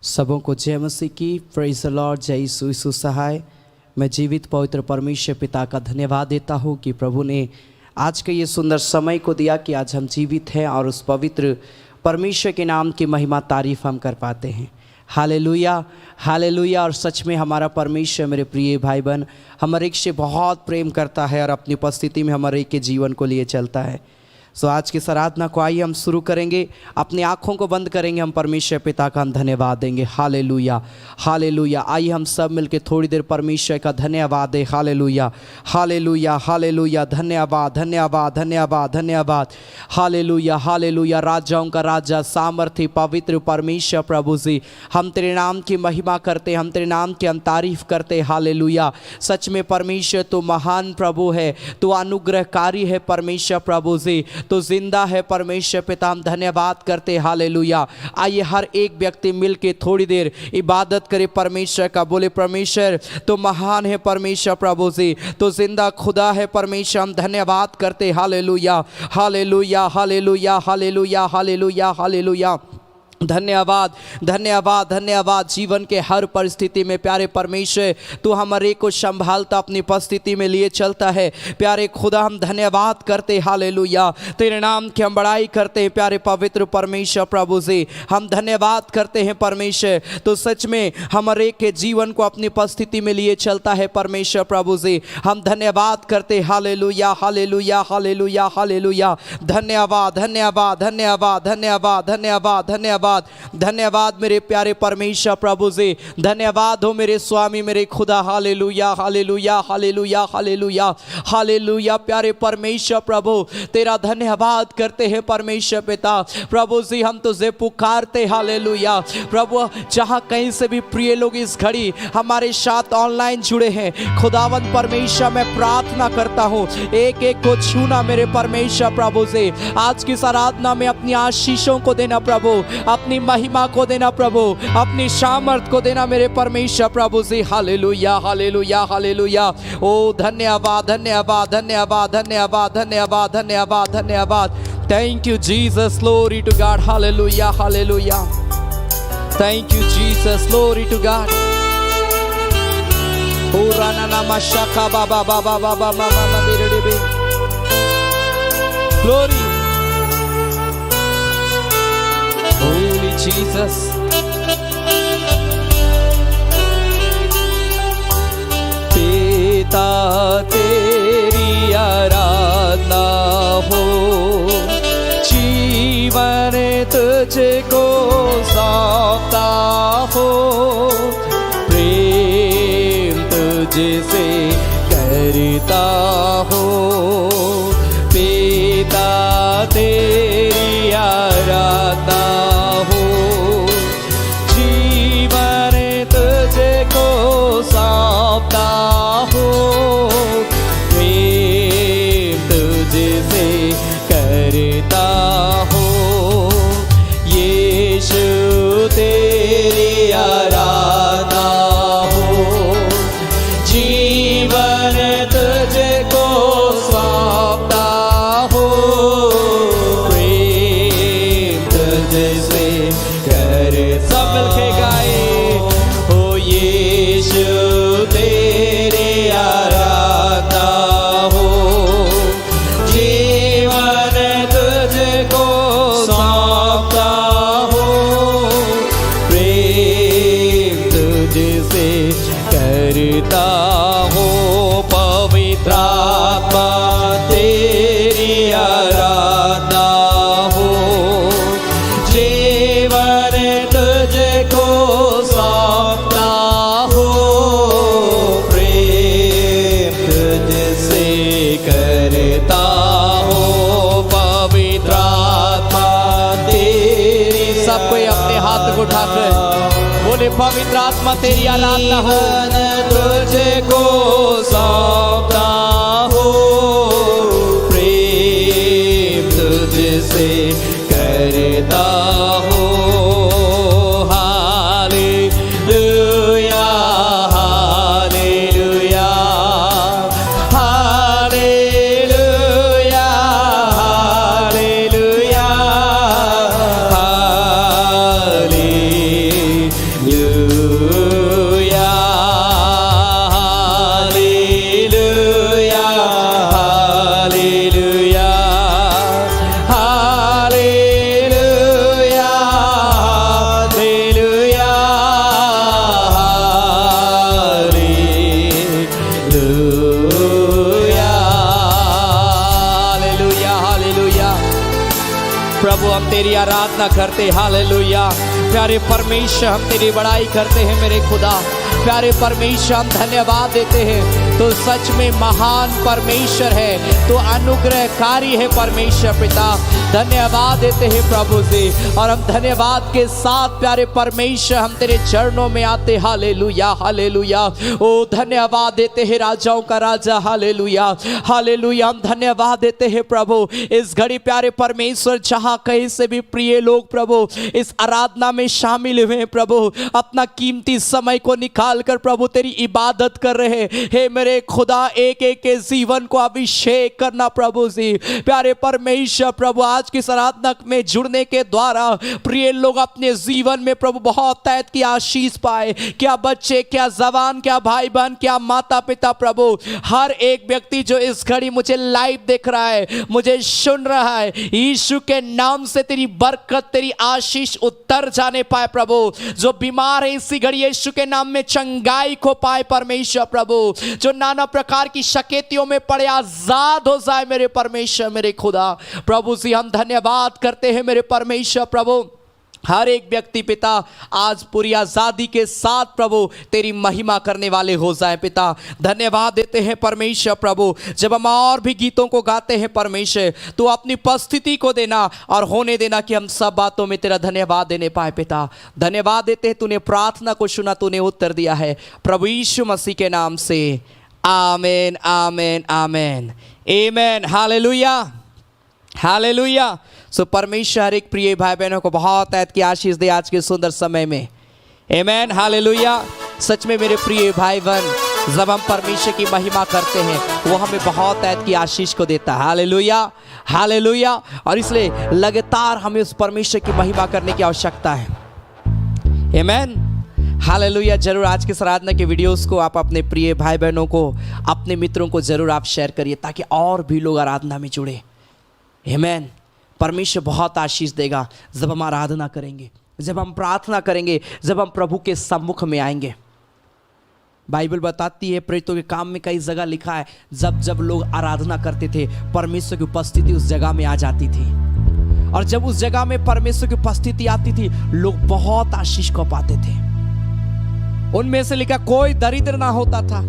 सबों को जय मसीह की। Praise the Lord. जय यीशु सहाय। मैं जीवित पवित्र परमेश्वर पिता का धन्यवाद देता हूँ कि प्रभु ने आज के ये सुंदर समय को दिया कि आज हम जीवित हैं और उस पवित्र परमेश्वर के नाम की महिमा तारीफ हम कर पाते हैं। Hallelujah, hallelujah. और सच में हमारा परमेश्वर मेरे प्रिय भाई बहन हमारे एक से बहुत प्रेम करता है और अपनी उपस्थिति में हमारे एक के जीवन को लिए चलता है। सो आज की आराधना को आइए हम शुरू करेंगे। अपनी आँखों को बंद करेंगे, हम परमेश्वर पिता का हम धन्यवाद देंगे। Hallelujah, hallelujah. आइए हम सब मिलकर थोड़ी देर परमेश्वर का धन्यवाद दें। Hallelujah, hallelujah, hallelujah. धन्यवाद, धन्यवाद, धन्यवाद, धन्यवाद। Hallelujah, hallelujah. राजाओं का राजा, सामर्थ्य, पवित्र परमेश्वर प्रभु जी, हम तेरे नाम की महिमा करते, हम तेरे नाम की हम तारीफ करते। हालेलुया। सच में परमेश्वर तो महान प्रभु है, तो अनुग्रहकारी है परमेश्वर प्रभु जी, तो जिंदा है परमेश्वर पिता, हम धन्यवाद करते। हालेलुया। आइए हर एक व्यक्ति मिलके थोड़ी देर इबादत करे परमेश्वर का। बोले परमेश्वर तो महान है परमेश्वर प्रभु जी, तो जिंदा खुदा है परमेश्वर, हम धन्यवाद करते। Hallelujah, hallelujah, hallelujah, hallelujah, hallelujah, hallelujah. धन्यवाद, धन्यवाद, धन्यवाद। जीवन के हर परिस्थिति में प्यारे परमेश्वर तू हमारे को संभालता, अपनी उपस्थिति में लिए चलता है। प्यारे खुदा हम धन्यवाद करते। हालेलुया। तेरे नाम की हम बड़ाई करते हैं प्यारे पवित्र परमेश्वर प्रभु जी, हम धन्यवाद करते हैं परमेश्वर। तो सच में हमारे के जीवन को अपनी उपस्थिति में लिए चलता है परमेश्वर प्रभु जी, हम धन्यवाद करते। Hallelujah, hallelujah, hallelujah, hallelujah. धन्यवाद, धन्यवाद, धन्यवाद, धन्यवाद, धन्यवाद, धन्यवाद, धन्यवाद मेरे प्यारे परमेश्वर प्रभु जी। धन्यवाद हो मेरे स्वामी, मेरे खुदा। Hallelujah, hallelujah, hallelujah, hallelujah, hallelujah. प्यारे परमेश्वर प्रभु तेरा धन्यवाद करते हैं परमेश्वर पिता प्रभु जी, हम तुझे पुकारते। हालेलुया प्रभु। जहां कहीं से भी प्रिय लोग इस घड़ी हमारे साथ ऑनलाइन जुड़े हैं, खुदावंद परमेश्वर मैं प्रार्थना करता हूं एक एक को छूना मेरे परमेश्वर प्रभु जी। आज की आराधना में अपनी आशीषों को देना प्रभु, अपनी महिमा को देना प्रभु, अपनी सामर्थ को देना मेरे परमेश्वर प्रभु जी। Hallelujah, hallelujah, hallelujah. ओ धन्यवाद, धन्यवाद, धन्यवाद, धन्यवाद, धन्यवाद, धन्यवाद, धन्यवाद। Thank you Jesus, glory to God. Hallelujah, hallelujah. Thank you Jesus, glory to God. ओ राना नामा शाखा बाबा बाबा बाबा मामा मेरे बे ग्लोरी Holy Jesus. पिता तेरी आराधना हो, जीवन तुझको सौंपता हो, प्रेम तुझसे करता हो। पिता तेरी आराधना हो, जीवन तुझको सौंपता हो, प्रेम तुझसे करता हो। यीशु तेरी आराधना हो, जीवन तुझको सौंपता हो, प्रेम तुझसे कर। सब मिलके गाए। हो यीशु तेरी आराधना हो, जीवन तुझको सौंपता हो, प्रेम तुझसे करता हो। पवित्र आत्मा तेरी आराधना हो, जीवन तुझको सौंपता हो, प्रेम तुझसे करता हो। पवित्र आत्मा तेरी। सब कोई अपने हाथ को उठाकर बोले पवित्र आत्मा तेरी आराधना हो, तुझको सौंपता हो, प्रेम तुझसे करता हो। Hallelujah, hallelujah, hallelujah, hallelujah, hallelujah. प्रभु हम तेरी आराधना करते, हालेलुया। प्यारे परमेश्वर हम तेरी बड़ाई करते हैं मेरे खुदा। प्यारे परमेश्वर हम धन्यवाद देते हैं, तो सच में महान परमेश्वर है, तो अनुग्रहकारी है परमेश्वर पिता। धन्यवाद देते हैं प्रभु जी, और हम धन्यवाद के साथ प्यारे परमेश्वर हम तेरे चरणों में आते, हालेलुया हालेलुया। ओ धन्यवाद देते हैं राजाओं का राजा, हालेलुया हालेलुया। हम धन्यवाद देते हैं प्रभु इस घड़ी प्यारे परमेश्वर, जहाँ कहीं से भी प्रिय लोग प्रभु इस आराधना में शामिल हुए हैं प्रभु, अपना कीमती समय को निकाल कर प्रभु तेरी इबादत कर रहे हैं। हे मेरे खुदा, एक एक के जीवन को अभिषेक करना प्रभु जी। प्यारे परमेश्वर प्रभु आज की आराधना में जुड़ने के द्वारा प्रिय लोग अपने जीवन में प्रभु बहुत तैत की आशीष पाए। क्या बच्चे, क्या जवान, क्या भाई बहन, क्या माता पिता प्रभु, हर एक व्यक्ति जो इस घड़ी मुझे लाइव देख रहा है, मुझे सुन रहा है, यीशु के नाम से तेरी बरकत, तेरी आशीष उतर जाने पाए प्रभु। जो बीमार है इसी घड़ी यीशु के नाम में चंगाई को पाए परमेश्वर प्रभु। जो नाना प्रकार की शकेतियों में पड़े आजाद हो जाए मेरे परमेश्वर मेरे खुदा। प्रभु जी हम धन्यवाद करते हैं मेरे परमेश्वर प्रभु। हर एक व्यक्ति पिता आज पूरी आज़ादी के साथ प्रभु तेरी महिमा करने वाले हो जाए पिता। धन्यवाद देते हैं परमेश्वर प्रभु। जब हम और भी गीतों को गाते हैं परमेश्वर, तो अपनी उपस्थिति को देना और होने देना कि हम सब बातों में तेरा धन्यवाद देने पाए पिता। धन्यवाद देते हैं, तूने प्रार्थना को सुना, तूने उत्तर दिया है प्रभु यीशु मसीह के नाम से। Amen amen amen amen, hallelujah hallelujah. सो परमेश्वर हर एक प्रिय भाई बहनों को बहुत ऐत की आशीष दे आज के सुंदर समय में। Amen hallelujah. सच में मेरे प्रिय भाई बहन, जब हम परमेश्वर की महिमा करते हैं वो हमें बहुत ऐत की आशीष को देता है, हालेलुया हालेलुया। और इसलिए लगातार हमें उस परमेश्वर की महिमा करने की आवश्यकता है। Amen hallelujah. जरूर आज के आराधना के वीडियोस को आप अपने प्रिय भाई बहनों को, अपने मित्रों को जरूर आप शेयर करिए, ताकि और भी लोग आराधना में जुड़े। आमेन। परमेश्वर बहुत आशीष देगा जब हम आराधना करेंगे, जब हम प्रार्थना करेंगे, जब हम प्रभु के सम्मुख में आएंगे। बाइबल बताती है, प्रेरितों के काम में कई जगह लिखा है, जब जब लोग आराधना करते थे परमेश्वर की उपस्थिति उस जगह में आ जाती थी। और जब उस जगह में परमेश्वर की उपस्थिति आती थी, लोग बहुत आशीष को पाते थे। उनमें से लिखा कोई दरिद्र ना होता था।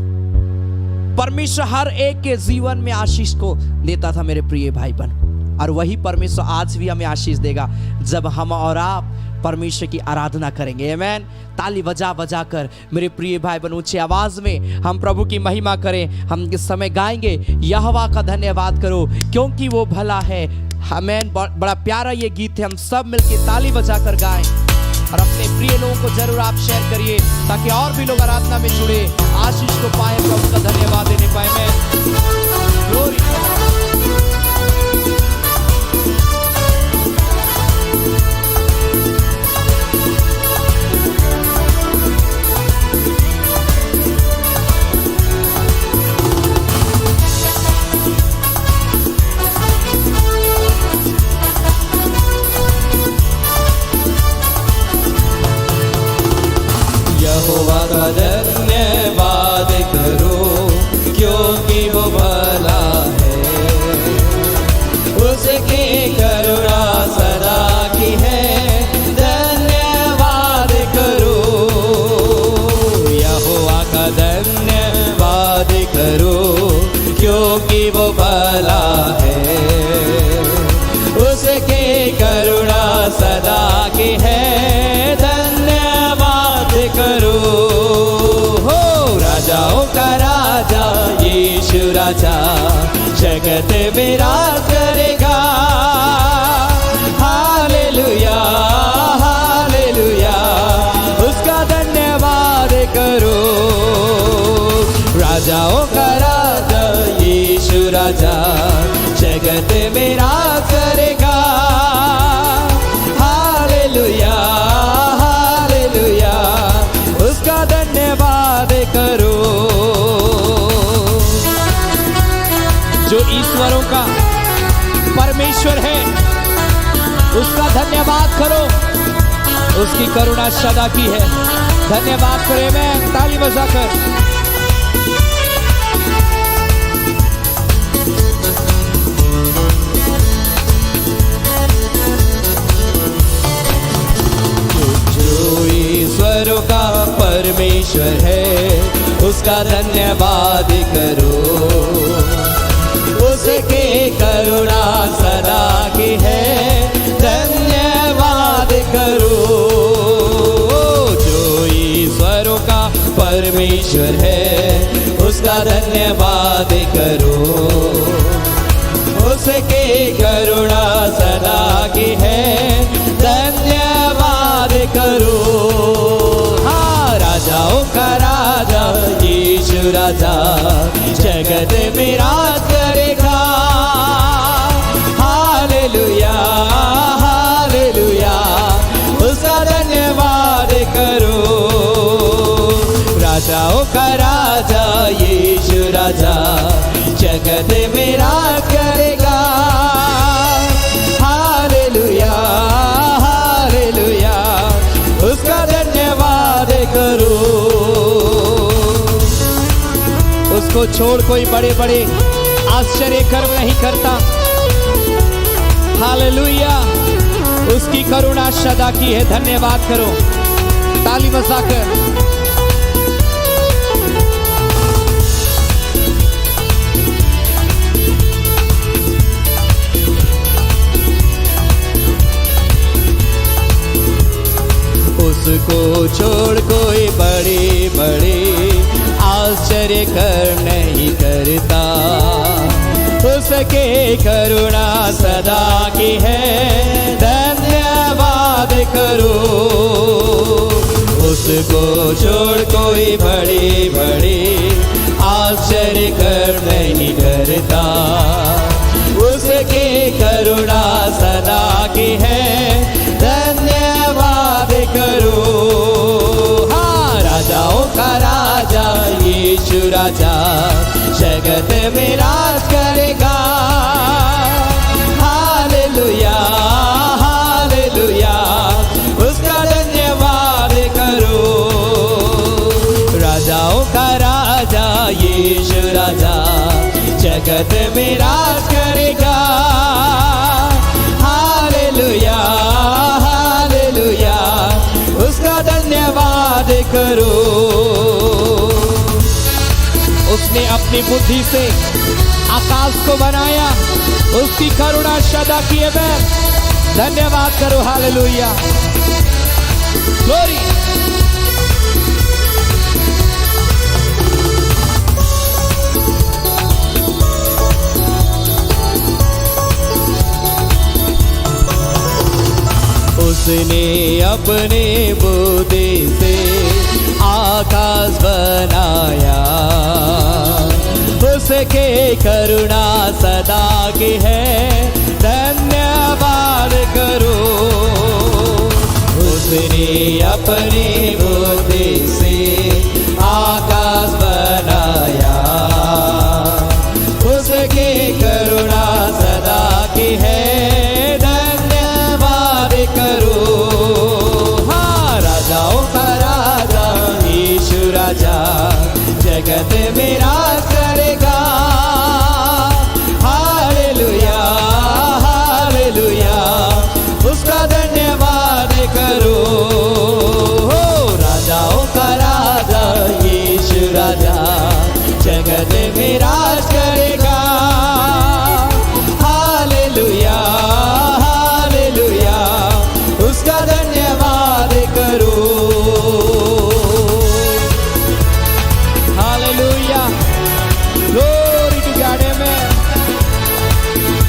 परमेश्वर हर एक के जीवन में आशीष को देता था मेरे प्रिय भाई बहन। और वही परमेश्वर आज भी हमें आशीष देगा जब हम और आप परमेश्वर की आराधना करेंगे। आमेन। ताली बजा बजा कर मेरे प्रिय भाई बहन ऊंची आवाज में हम प्रभु की महिमा करें। हम इस समय गाएंगे, यहोवा का धन्यवाद करो क्योंकि वो भला है। आमेन। बड़ा प्यारा ये गीत है, हम सब मिलकर ताली बजा कर गाएं और अपने प्रिय लोगों को जरूर आप शेयर करिए, ताकि और भी लोग आराधना में जुड़े, आशीष को पाए, प्रभु का धन्यवाद देने पाए। मैं ग्लोरी यहोवा का धन्यवाद करो क्योंकि वो भला है, उसकी करुणा सदा की है। धन्यवाद करो, यहोवा का धन्यवाद करो क्योंकि वो भला है, उसकी करुणा सदा की है। करो हो राजाओं का राजा यीशु राजा जगत में राज करेगा। हालेलुया हालेलुया, उसका धन्यवाद करो। राजाओं का राजा यीशु राजा जगत में राज करेगा। हालेलुया करो। जो ईश्वरों का परमेश्वर है उसका धन्यवाद करो, उसकी करुणा सदा की है। धन्यवाद करे मैं ताली बजाकर। परमेश्वर है, उसका धन्यवाद करो। उसके करुणा सदा की है, धन्यवाद करो। जो ईश्वरों का परमेश्वर है, उसका धन्यवाद करो। उसके करुणा सदा की है, धन्यवाद करो। हाँ, राजाओं का राजा यीशु राजा जगत में राज करेगा। हालेलुया हालेलुया, उसका धन्यवाद करो। राजाओं का राजा यीशु राजा जगत में राज करेगा। हालेलुया हालेलुया, उसका धन्यवाद करो। उसको छोड़ कोई बड़े बड़े आश्चर्य कर्म नहीं करता। हालेलुया, उसकी करुणा सदा की है, धन्यवाद करो। ताली बजाकर उसको छोड़ कोई बड़े बड़े आश्चर्य कर नहीं करता। उसके करुणा सदा की है, धन्यवाद करो। उसको छोड़ कोई बड़े बड़े आश्चर्य कर नहीं करता। उसके करुणा सदा की है, धन्यवाद करो। हाँ, राजाओं का राजा यीशु राजा जगत में राज करेगा। हालेलुया हालेलुया, उसका धन्यवाद करो। राजाओं का राजा यीशु राजा जगत में राज करेगा। हालेलुया हालेलुया, उसका धन्यवाद करो। उसने अपनी बुद्धि से आकाश को बनाया, उसकी करुणा सदा की है। धन्यवाद करो। Hallelujah glory. उसने अपने बुद्धि से आकाश बनाया, उसके करुणा सदा की है, धन्यवाद करो। उसने अपनी बुद्धि से आकाश बनाया, उसके करुणा सदा की है, धन्यवाद करो। हाँ, राजाओं का राजा यीशु राजा जगत में राज करेगा। हालेलुया हालेलुया, उसका धन्यवाद करो। राजाओं का राजा यीशु राजा जगत में राज करेगा। हालेलुया हालेलुया, उसका धन्यवाद करो। हालेलुया ग्लोरी टू गॉड में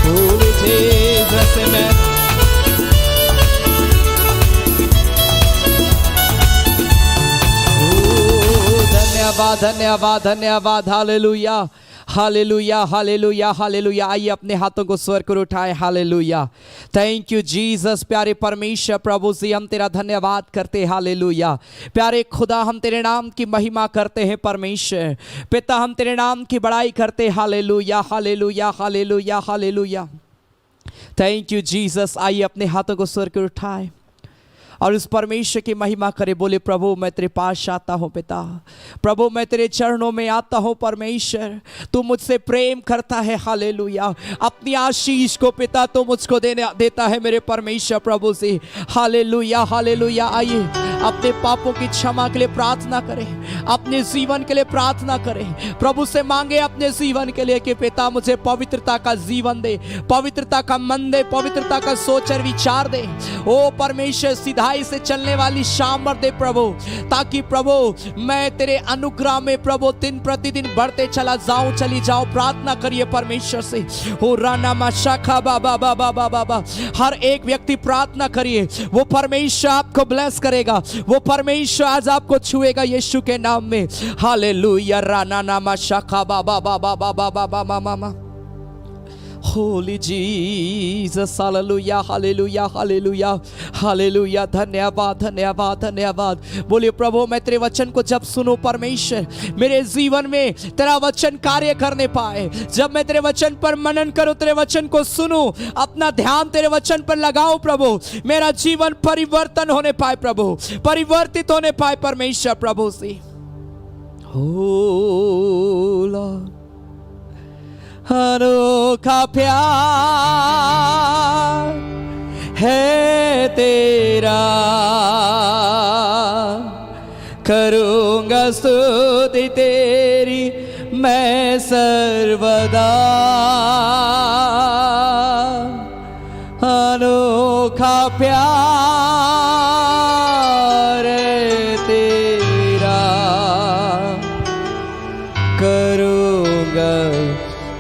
होली जीसस में। धन्यवाद धन्यवाद धन्यवाद। Hallelujah hallelujah hallelujah hallelujah. आइए अपने हाथों को स्वर कर उठाए। Hallelujah, thank you Jesus. प्यारे परमेश्वर प्रभु जी, हम तेरा धन्यवाद करते हैं। हालेलुया प्यारे खुदा, हम तेरे नाम की महिमा करते हैं। परमेश्वर पिता, हम तेरे नाम की बड़ाई करते हैं। Hallelujah hallelujah hallelujah hallelujah, thank you Jesus. आइए अपने हाथों को स्वर कर उठाए और उस परमेश्वर की महिमा करे। बोले प्रभु मैं तेरे पास आता हूँ पिता, प्रभु मैं तेरे चरणों में आता हूँ परमेश्वर, तू मुझसे प्रेम करता है। हालेलुया। अपनी आशीष को पिता तो मुझको देता है मेरे परमेश्वर प्रभु से। Hallelujah hallelujah. आइए अपने पापों की क्षमा के लिए प्रार्थना करें, अपने जीवन के लिए प्रार्थना करें, प्रभु से मांगे अपने जीवन के लिए कि पिता मुझे पवित्रता का जीवन दे, पवित्रता का मन दे, पवित्रता का सोच और विचार दे। ओ परमेश्वर सिधाई से चलने वाली सामर्थ दे प्रभु, ताकि प्रभु मैं तेरे अनुग्रह में प्रभु दिन प्रतिदिन बढ़ते चला जाऊं, चली जाऊं। प्रार्थना करिए परमेश्वर से। हो राना माशाखा बाबा बाबा बाबा। हर एक व्यक्ति प्रार्थना करिए, वो परमेश्वर आपको ब्लेस करेगा, वो परमेश्वर आज आपको छुएगा यीशु के नाम में। हालेलुया। राना नामा शाखा बाबा बाबा बाबा बाबा मामा। Holy Jesus. Hallelujah hallelujah hallelujah hallelujah. धन्यवाद धन्यवाद धन्यवाद। बोलिए प्रभु मैं तेरे वचन को जब सुनूं परमेश्वर, मेरे जीवन में तेरा वचन कार्य करने पाए। जब मैं तेरे वचन पर मनन करूं, तेरे वचन को सुनूं, अपना ध्यान तेरे वचन पर लगाऊं प्रभु, मेरा जीवन परिवर्तन होने पाए प्रभु, परिवर्तित होने पाए परमेश्वर प्रभु से। हो लॉर्ड अनोखा प्यार है तेरा, करूंगा स्तुति तेरी मैं सर्वदा। अनोखा प्यार है तेरा, करूंगा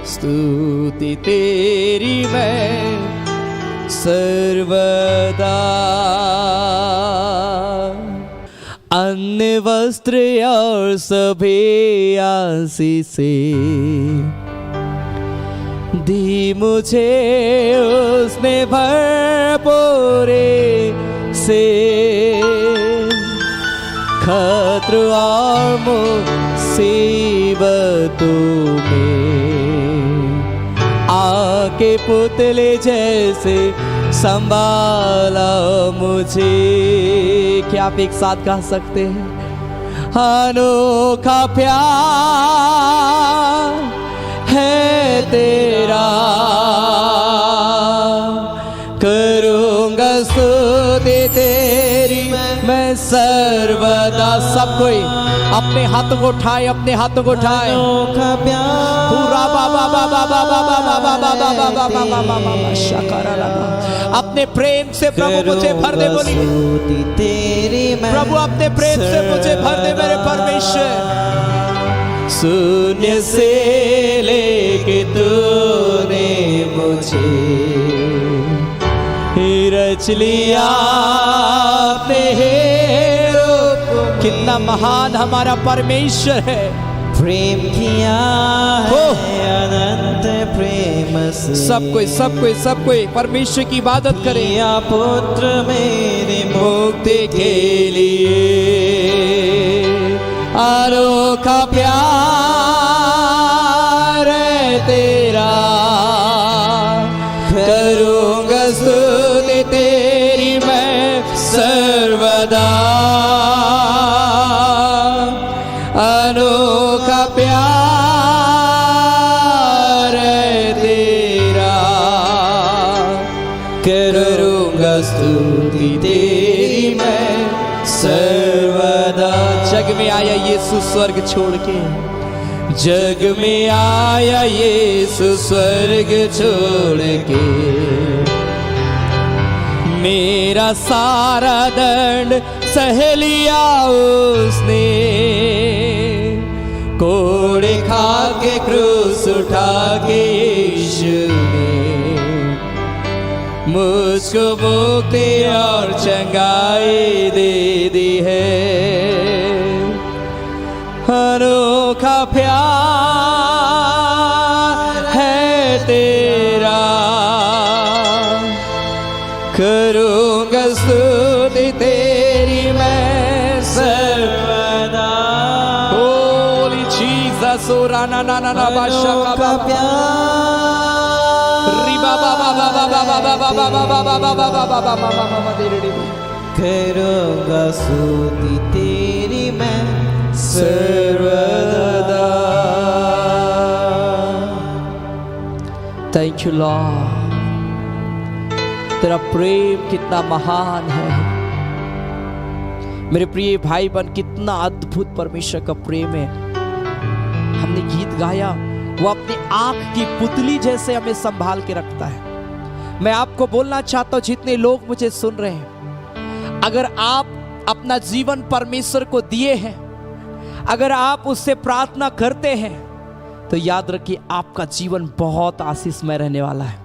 स्तुति तेरी मैं सर्वदा। अन्य वस्त्र और सभी आशीषें दी मुझे उसने भरपूरे से, खतरों और मुसीबतों में आके पुतले जैसे संभाला मुझे। क्या आप एक साथ गा सकते हैं? अनोखा प्यार है तेरा, करूंगा स्तुति तेरी मैं सर्वदा। सब कोई अपने हाथों को उठाए, अपने हाथों को उठाए। पूरा बाबा बाबा बाबा बाबा बाबा बाबा बाबा शकारा। अपने प्रेम से प्रभु मुझे भर दे। बोली प्रभु अपने प्रेम से मुझे भर दे मेरे परमेश्वर। शून्य से लेके तूने मुझे रच लिया अपने रूप। कितना महान हमारा परमेश्वर है। प्रेम किया है अनंत प्रेम से। सब कोई परमेश्वर की इबादत करे। पुत्र मेरे मुक्ति के लिए अनोखा प्यार है तेरा, करूंगा स्तुति तेरी मैं सर्वदा। अनोखा प्यार है तेरा, करूंगा स्तुति तेरी मैं सर्वदा। जग में आया यीशु स्वर्ग छोड़ के, जग में आया यीशु स्वर्ग छोड़ के, मेरा सारा दंड सह लिया उसने। कोड़े खा के क्रूस उठा के यीशु ने मुझको मुक्ति और चंगाई दे दी है। अनोखा प्यार है तेरा, करूंगा स्तुति तेरी मैं सर्वदा। होली जीसस राना ना ना ना बाशा का प्यार री बाबा बाबा बाबा बाबा बाबा बाबा बाबा बाबा बाबा दे रे। करूँगा स्तुति तेरी मैं सर्वदा। थैंक यू लॉर्ड, तेरा प्रेम कितना महान है मेरे प्रिय भाई बहन, कितना अद्भुत परमेश्वर का प्रेम है। हमने गीत गाया, वो अपनी आंख की पुतली जैसे हमें संभाल के रखता है। मैं आपको बोलना चाहता हूं, जितने लोग मुझे सुन रहे हैं, अगर आप अपना जीवन परमेश्वर को दिए हैं, अगर आप उससे प्रार्थना करते हैं, तो याद रखिए आपका जीवन बहुत आशीषमय रहने वाला है।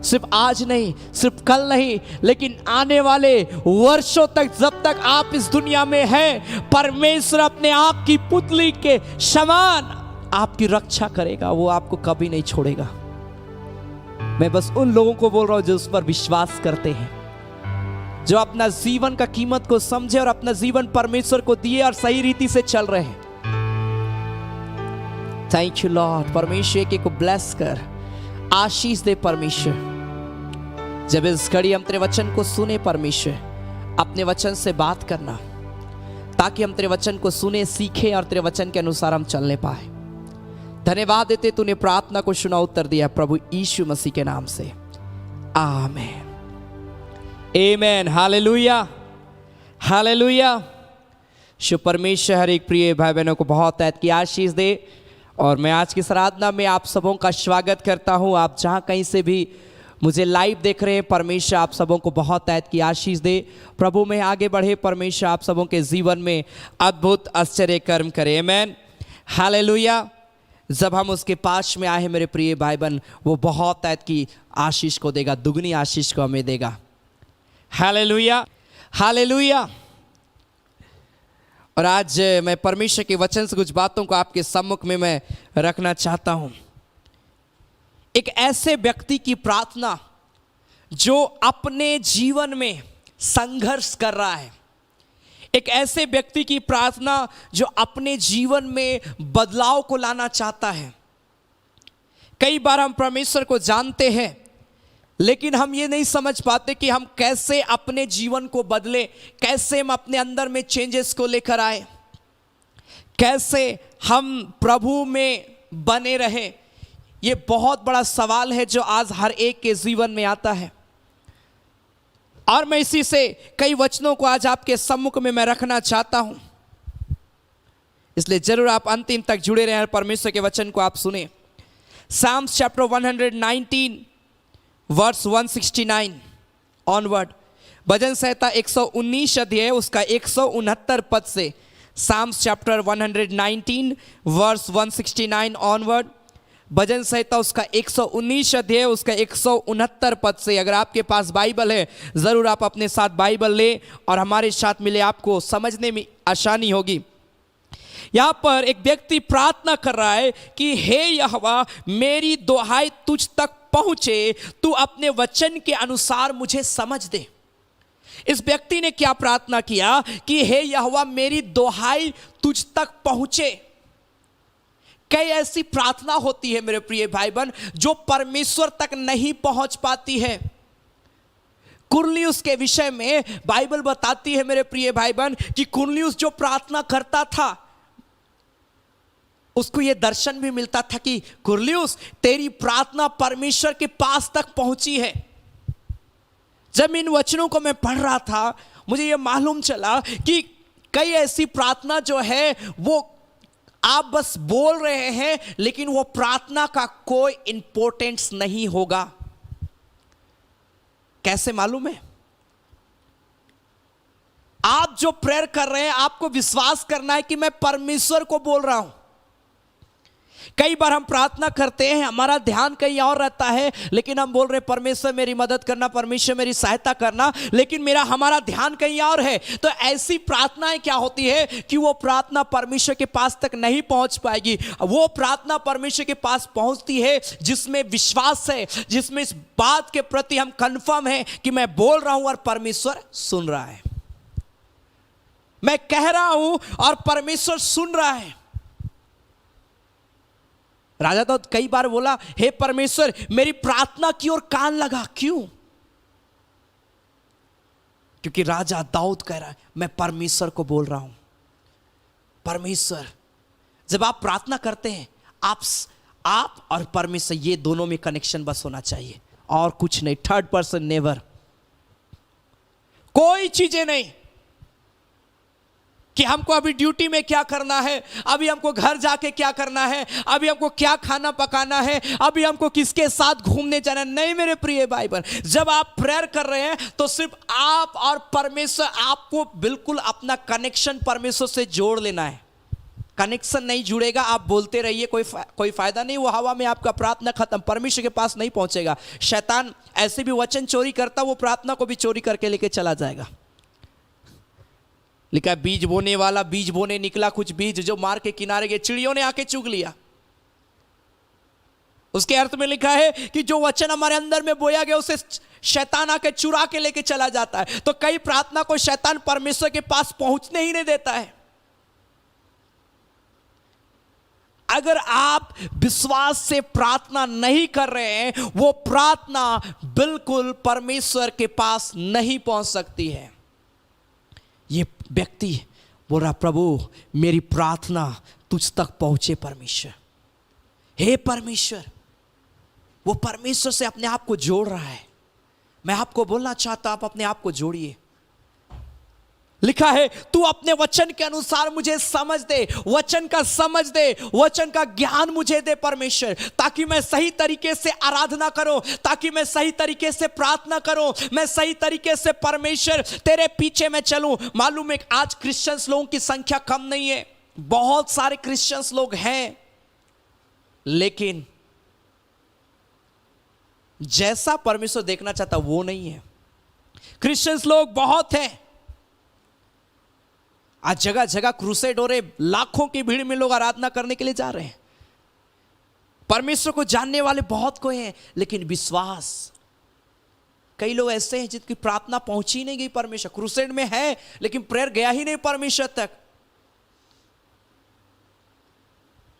सिर्फ आज नहीं, सिर्फ कल नहीं, लेकिन आने वाले वर्षों तक, जब तक आप इस दुनिया में हैं, परमेश्वर अपने आंख की पुतली के समान आपकी रक्षा करेगा। वो आपको कभी नहीं छोड़ेगा। मैं बस उन लोगों को बोल रहा हूं जो उस पर विश्वास करते हैं, जो अपना जीवन का कीमत को समझे और अपना जीवन परमेश्वर को दिए और सही रीति से चल रहे हैं। Thank you Lord. परमेश्वर के को ब्लेस कर, आशीष दे परमेश्वर। जब इस घड़ी हम तेरे वचन को सुने परमेश्वर, अपने वचन से बात करना, ताकि हम तेरे वचन को सुने, सीखे और तेरे वचन के अनुसार हम चलने पाए। धन्यवाद देते तूने प्रार्थना को सुना, उत्तर दिया प्रभु यीशु मसीह के नाम से, आमीन आमीन। Hallelujah hallelujah. शुभ परमेश्वर हर एक प्रिय भाई बहनों को बहुत ऐत की आशीष दे। और मैं आज की आराधना में आप सबों का स्वागत करता हूं। आप जहां कहीं से भी मुझे लाइव देख रहे हैं, परमेश्वर आप सबों को बहुत ऐत की आशीष दे। प्रभु में आगे बढ़े, परमेश्वर आप सबों के जीवन में अद्भुत आश्चर्य कर्म करे। आमीन हालेलुया। जब हम उसके पास में आए हैं मेरे प्रिय भाई बहन, वो बहुत ऐत की आशीष को देगा, दुगनी आशीष को हमें देगा। Hallelujah hallelujah. और आज मैं परमेश्वर के वचन से कुछ बातों को आपके सम्मुख में मैं रखना चाहता हूं। एक ऐसे व्यक्ति की प्रार्थना जो अपने जीवन में संघर्ष कर रहा है, एक ऐसे व्यक्ति की प्रार्थना जो अपने जीवन में बदलाव को लाना चाहता है। कई बार हम परमेश्वर को जानते हैं, लेकिन हम ये नहीं समझ पाते कि हम कैसे अपने जीवन को बदले, कैसे हम अपने अंदर में चेंजेस को लेकर आए, कैसे हम प्रभु में बने रहे। ये बहुत बड़ा सवाल है जो आज हर एक के जीवन में आता है। और मैं इसी से कई वचनों को आज आपके सम्मुख में मैं रखना चाहता हूं, इसलिए जरूर आप अंतिम तक जुड़े रहें, परमेश्वर के वचन को आप सुने। साम्स चैप्टर 119 वर्स 169 ऑनवर्ड, भजन संहिता 119 अध्याय उसका 169 पद से, साम्स चैप्टर 119 वर्स 169 ऑनवर्ड, भजन संहिता उसका 119 अध्याय उसका 169 पद से। अगर आपके पास बाइबल है, जरूर आप अपने साथ बाइबल ले और हमारे साथ मिले, आपको समझने में आसानी होगी। यहां पर एक व्यक्ति प्रार्थना कर रहा है कि हे यहोवा, मेरी दुहाई तुझ तक पहुंचे, तू अपने वचन के अनुसार मुझे समझ दे। इस व्यक्ति ने क्या प्रार्थना किया कि हे यहोवा, मेरी दुहाई तुझ तक पहुंचे। कई ऐसी प्रार्थना होती है मेरे प्रिय भाई बहन जो परमेश्वर तक नहीं पहुंच पाती है। कुरनियुस के विषय में बाइबल बताती है मेरे प्रिय भाई बहन कि कुरनियुस जो प्रार्थना करता था, उसको यह दर्शन भी मिलता था कि कुरनियुस, तेरी प्रार्थना परमेश्वर के पास तक पहुंची है। जब इन वचनों को मैं पढ़ रहा था, मुझे यह मालूम चला कि कई ऐसी प्रार्थना जो है वो आप बस बोल रहे हैं, लेकिन वो प्रार्थना का कोई इंपॉर्टेंस नहीं होगा। कैसे मालूम है? आप जो प्रेयर कर रहे हैं, आपको विश्वास करना है कि मैं परमेश्वर को बोल रहा हूं। कई बार हम प्रार्थना करते हैं, हमारा ध्यान कहीं और रहता है, लेकिन हम बोल रहे परमेश्वर मेरी मदद करना, परमेश्वर मेरी सहायता करना, लेकिन हमारा ध्यान कहीं और है। तो ऐसी प्रार्थनाएं क्या होती है कि वो प्रार्थना परमेश्वर के पास तक नहीं पहुंच पाएगी। वो प्रार्थना परमेश्वर के पास पहुंचती है जिसमें विश्वास है, जिसमें इस बात के प्रति हम कंफर्म है कि मैं बोल रहा हूं और परमेश्वर सुन रहा है, मैं कह रहा हूं और परमेश्वर सुन रहा है। राजा तो कई बार बोला, हे परमेश्वर, मेरी प्रार्थना की ओर कान लगा। क्यों? क्योंकि राजा दाऊद कह रहा है मैं परमेश्वर को बोल रहा हूं। परमेश्वर, जब आप प्रार्थना करते हैं आप और परमेश्वर, ये दोनों में कनेक्शन बस होना चाहिए और कुछ नहीं। थर्ड पर्सन नेवर, कोई चीजें नहीं कि हमको अभी ड्यूटी में क्या करना है, अभी हमको घर जाके क्या करना है, अभी हमको क्या खाना पकाना है, अभी हमको किसके साथ घूमने जाना है। नहीं मेरे प्रिय भाई बहन, जब आप प्रेयर कर रहे हैं तो सिर्फ आप और परमेश्वर, आपको बिल्कुल अपना कनेक्शन परमेश्वर से जोड़ लेना है। कनेक्शन नहीं जुड़ेगा, आप बोलते रहिए, कोई फायदा नहीं। वो हवा में आपका प्रार्थना खत्म, परमेश्वर के पास नहीं पहुंचेगा। शैतान ऐसे भी वचन चोरी करता, वो प्रार्थना को भी चोरी करके लेके चला जाएगा। लिखा है बीज बोने वाला बीज बोने निकला, कुछ बीज जो मार के किनारे गए, चिड़ियों ने आके चुग लिया। उसके अर्थ में लिखा है कि जो वचन हमारे अंदर में बोया गया उसे शैतान आके चुरा के लेके चला जाता है। तो कई प्रार्थना को शैतान परमेश्वर के पास पहुंचने ही नहीं देता है। अगर आप विश्वास से प्रार्थना नहीं कर रहे हैं, वो प्रार्थना बिल्कुल परमेश्वर के पास नहीं पहुंच सकती है। ये व्यक्ति बोल रहा प्रभु मेरी प्रार्थना तुझ तक पहुंचे परमेश्वर। हे परमेश्वर, वो परमेश्वर से अपने आप को जोड़ रहा है। मैं आपको बोलना चाहता, आप अपने आप को जोड़िए। लिखा है तू अपने वचन के अनुसार मुझे समझ दे, वचन का समझ दे, वचन का ज्ञान मुझे दे परमेश्वर, ताकि मैं सही तरीके से आराधना करूं, ताकि मैं सही तरीके से प्रार्थना करूं, मैं सही तरीके से परमेश्वर तेरे पीछे मैं चलूं। मालूम है आज क्रिश्चियंस लोगों की संख्या कम नहीं है, बहुत सारे क्रिश्चियंस लोग हैं, लेकिन जैसा परमेश्वर देखना चाहता वो नहीं है। क्रिश्चियंस लोग बहुत हैं, आज जगह जगह क्रूसेड हो रहे, लाखों की भीड़ में लोग आराधना करने के लिए जा रहे हैं। परमेश्वर को जानने वाले बहुत कोई हैं, लेकिन विश्वास, कई लोग ऐसे हैं जिनकी प्रार्थना पहुंची नहीं गई परमेश्वर। क्रूसेड में है लेकिन प्रेयर गया ही नहीं परमेश्वर तक।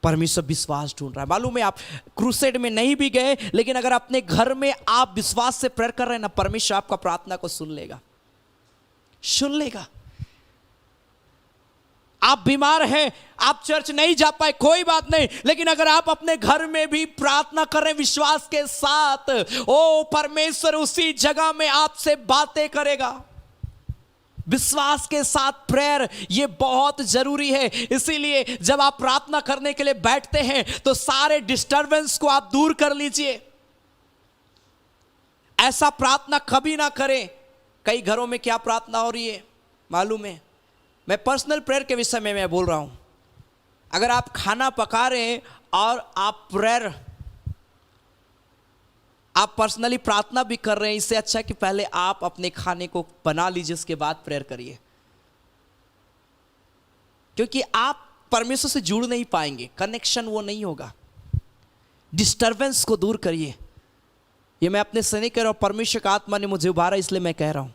परमेश्वर विश्वास ढूंढ रहा है। मालूम है आप क्रूसेड में नहीं भी गए, लेकिन अगर अपने घर में आप विश्वास से प्रेयर कर रहे हैं ना, परमेश्वर आपका प्रार्थना को सुन लेगा, सुन लेगा। आप बीमार हैं, आप चर्च नहीं जा पाए, कोई बात नहीं, लेकिन अगर आप अपने घर में भी प्रार्थना कर रहे हैं विश्वास के साथ, ओ परमेश्वर उसी जगह में आपसे बातें करेगा। विश्वास के साथ प्रेयर ये बहुत जरूरी है। इसीलिए जब आप प्रार्थना करने के लिए बैठते हैं तो सारे डिस्टरबेंस को आप दूर कर लीजिए। ऐसा प्रार्थना कभी ना करें। कई घरों में क्या प्रार्थना हो रही है मालूम है? मैं पर्सनल प्रेयर के विषय में मैं बोल रहा हूं। अगर आप खाना पका रहे हैं और आप प्रेयर, आप पर्सनली प्रार्थना भी कर रहे हैं, इससे अच्छा कि पहले आप अपने खाने को बना लीजिए, उसके बाद प्रेयर करिए। क्योंकि आप परमेश्वर से जुड़ नहीं पाएंगे, कनेक्शन वो नहीं होगा। डिस्टरबेंस को दूर करिए। ये मैं अपने से नहीं कह रहा हूं, परमेश्वर का आत्मा ने मुझे उभारा इसलिए मैं कह रहा हूं।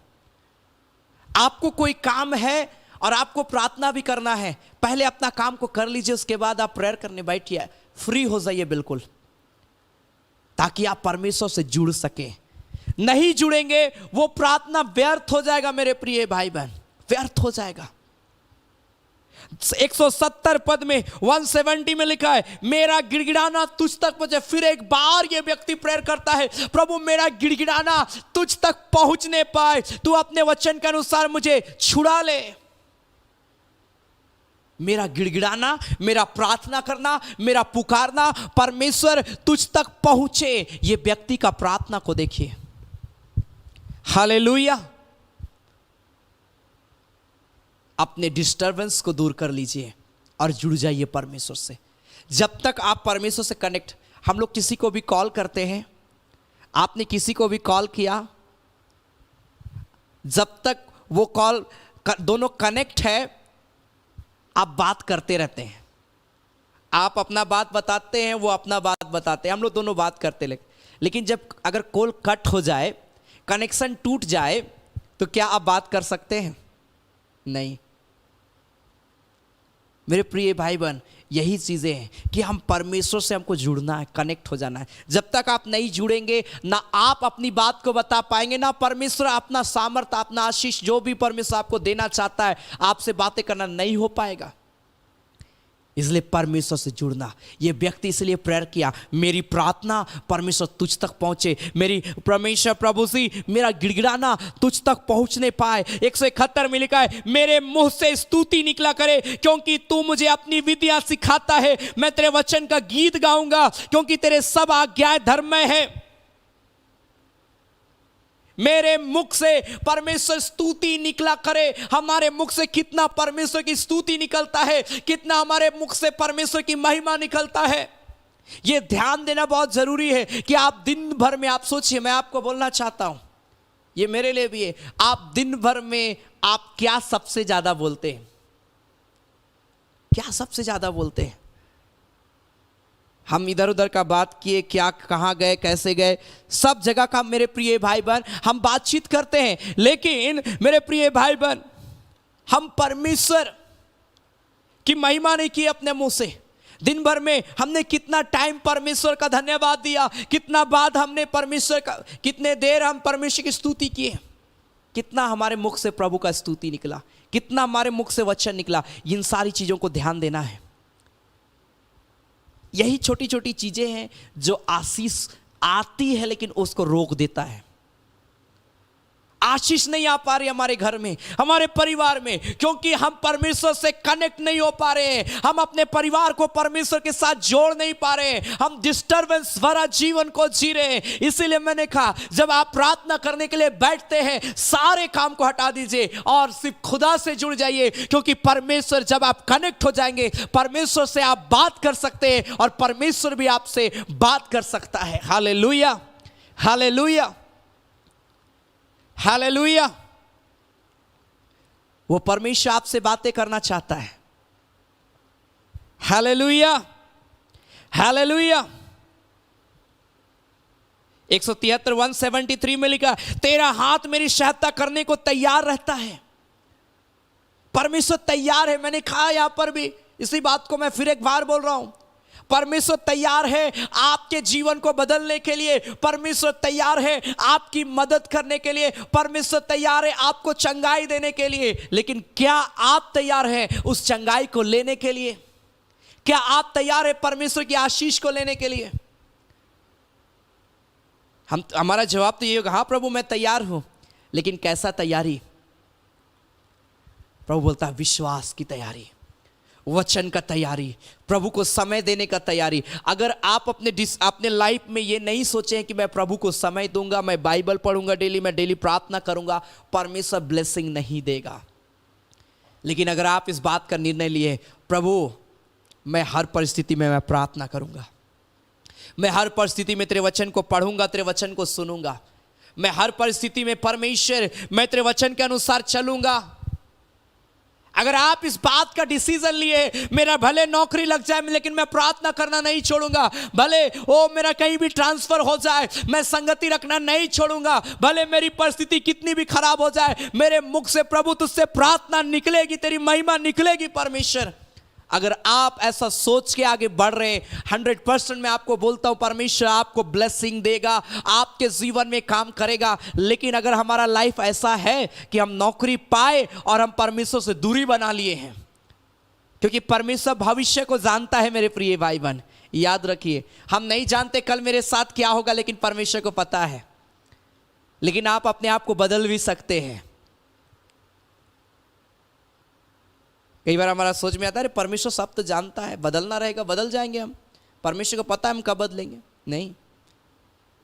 आपको कोई काम है और आपको प्रार्थना भी करना है, पहले अपना काम को कर लीजिए, उसके बाद आप प्रेयर करने बैठिए। फ्री हो जाइए बिल्कुल, ताकि आप परमेश्वर से जुड़ सके। नहीं जुड़ेंगे वो प्रार्थना व्यर्थ हो जाएगा मेरे प्रिय भाई बहन, व्यर्थ हो जाएगा। 170 पद में 170 में लिखा है मेरा गिड़गिड़ाना तुझ तक पहुंचे। फिर एक बार ये व्यक्ति प्रेयर करता है, प्रभु मेरा गिड़गिड़ाना तुझ तक पहुंचने पाए, तू अपने वचन के अनुसार मुझे छुड़ा ले। मेरा गिड़गिड़ाना, मेरा प्रार्थना करना, मेरा पुकारना परमेश्वर तुझ तक पहुंचे। ये व्यक्ति का प्रार्थना को देखिए। हालेलुया। अपने डिस्टरबेंस को दूर कर लीजिए और जुड़ जाइए परमेश्वर से। जब तक आप परमेश्वर से कनेक्ट, हम लोग किसी को भी कॉल करते हैं, आपने किसी को भी कॉल किया, जब तक वो कॉल दोनों कनेक्ट है आप बात करते रहते हैं। आप अपना बात बताते हैं, वो अपना बात बताते हैं, हम लोग दोनों बात करते हैं। लेकिन जब अगर कॉल कट हो जाए, कनेक्शन टूट जाए, तो क्या आप बात कर सकते हैं? नहीं। मेरे प्रिय भाई बहन, यही चीज़ें हैं कि हम परमेश्वर से हमको जुड़ना है, कनेक्ट हो जाना है। जब तक आप नहीं जुड़ेंगे ना आप अपनी बात को बता पाएंगे, ना परमेश्वर अपना सामर्थ्य, अपना आशीष जो भी परमेश्वर आपको देना चाहता है आपसे बातें करना नहीं हो पाएगा। इसलिए परमेश्वर से जुड़ना। ये व्यक्ति इसलिए प्रेयर किया, मेरी प्रार्थना परमेश्वर तुझ तक पहुंचे, मेरी परमेश्वर प्रभु जी मेरा गिड़गिड़ाना तुझ तक पहुंचने पाए। 171 में लिखा है, मेरे मुंह से स्तुति निकला करे क्योंकि तू मुझे अपनी विद्या सिखाता है। मैं तेरे वचन का गीत गाऊंगा क्योंकि तेरे सब आज्ञाएं धर्ममय है। मेरे मुख से परमेश्वर स्तुति निकला करे। हमारे मुख से कितना परमेश्वर की स्तुति निकलता है, कितना हमारे मुख से परमेश्वर की महिमा निकलता है, यह ध्यान देना बहुत जरूरी है। कि आप दिन भर में, आप सोचिए, मैं आपको बोलना चाहता हूं, यह मेरे लिए भी है, आप दिन भर में आप क्या सबसे ज्यादा बोलते हैं? क्या सबसे ज्यादा बोलते हैं? हम इधर उधर का बात किए, क्या कहाँ गए, कैसे गए, सब जगह का मेरे प्रिय भाई बहन हम बातचीत करते हैं। लेकिन मेरे प्रिय भाई बहन, हम परमेश्वर की महिमा नहीं की अपने मुंह से। दिन भर में हमने कितना टाइम परमेश्वर का धन्यवाद दिया, कितना बाद हमने परमेश्वर का, कितने देर हम परमेश्वर की स्तुति किए, कितना हमारे मुख से प्रभु का स्तुति निकला, कितना हमारे मुख से वचन निकला। इन सारी चीजों को ध्यान देना है। यही छोटी छोटी चीजें हैं जो आशीष आती है लेकिन उसको रोक देता है। आशीष नहीं आ पा रही हमारे घर में, हमारे परिवार में, क्योंकि हम परमेश्वर से कनेक्ट नहीं हो पा रहे हैं। हम अपने परिवार को परमेश्वर के साथ जोड़ नहीं पा रहे हैं। हम डिस्टर्बेंस भरा जीवन को जी रहे हैं। इसीलिए मैंने कहा, जब आप प्रार्थना करने के लिए बैठते हैं, सारे काम को हटा दीजिए और सिर्फ खुदा से जुड़ जाइए। क्योंकि परमेश्वर, जब आप कनेक्ट हो जाएंगे, परमेश्वर से आप बात कर सकते हैं और परमेश्वर भी आपसे बात कर सकता है। Hallelujah, hallelujah, hallelujah. वो परमेश्वर आपसे बातें करना चाहता है। Hallelujah, hallelujah. 173 173 में लिखा, तेरा हाथ मेरी सहायता करने को तैयार रहता है। परमेश्वर तैयार है। मैंने कहा यहां पर भी, इसी बात को मैं फिर एक बार बोल रहा हूं, परमेश्वर तैयार है आपके जीवन को बदलने के लिए। परमेश्वर तैयार है आपकी मदद करने के लिए। परमेश्वर तैयार है आपको चंगाई देने के लिए। लेकिन क्या आप तैयार हैं उस चंगाई को लेने के लिए? क्या आप तैयार हैं परमेश्वर की आशीष को लेने के लिए? हमारा जवाब तो ये होगा, हाँ प्रभु मैं तैयार हूं। लेकिन कैसा तैयारी? प्रभु बोलता है विश्वास की तैयारी, वचन का तैयारी, प्रभु को समय देने का तैयारी। अगर आप अपने लाइफ में ये नहीं सोचे कि मैं प्रभु को समय दूंगा, मैं बाइबल पढ़ूंगा डेली, मैं डेली प्रार्थना करूंगा, परमेश्वर ब्लेसिंग नहीं देगा। लेकिन अगर आप इस बात का निर्णय लिए, प्रभु मैं हर परिस्थिति में मैं प्रार्थना करूंगा, मैं हर परिस्थिति में तेरे वचन को पढ़ूंगा, तेरे वचन को सुनूंगा, मैं हर परिस्थिति में परमेश्वर मैं तेरे वचन के अनुसार चलूंगा। अगर आप इस बात का डिसीजन लिए, मेरा भले नौकरी लग जाए लेकिन मैं प्रार्थना करना नहीं छोड़ूंगा, भले ओ मेरा कहीं भी ट्रांसफर हो जाए मैं संगति रखना नहीं छोड़ूंगा, भले मेरी परिस्थिति कितनी भी खराब हो जाए, मेरे मुख से प्रभु तुझसे प्रार्थना निकलेगी, तेरी महिमा निकलेगी परमेश्वर। अगर आप ऐसा सोच के आगे बढ़ रहे हैं, 100% मैं आपको बोलता हूं परमेश्वर आपको ब्लेसिंग देगा, आपके जीवन में काम करेगा। लेकिन अगर हमारा लाइफ ऐसा है कि हम नौकरी पाए और हम परमेश्वर से दूरी बना लिए हैं, क्योंकि परमेश्वर भविष्य को जानता है मेरे प्रिय भाई बहन, याद रखिए, हम नहीं जानते कल मेरे साथ क्या होगा, लेकिन परमेश्वर को पता है। लेकिन आप अपने आप को बदल भी सकते हैं। कई बार हमारा सोच में आता है परमेश्वर सब तो जानता है, बदलना रहेगा, बदल जाएंगे हम, परमेश्वर को पता है हम कब बदलेंगे। नहीं,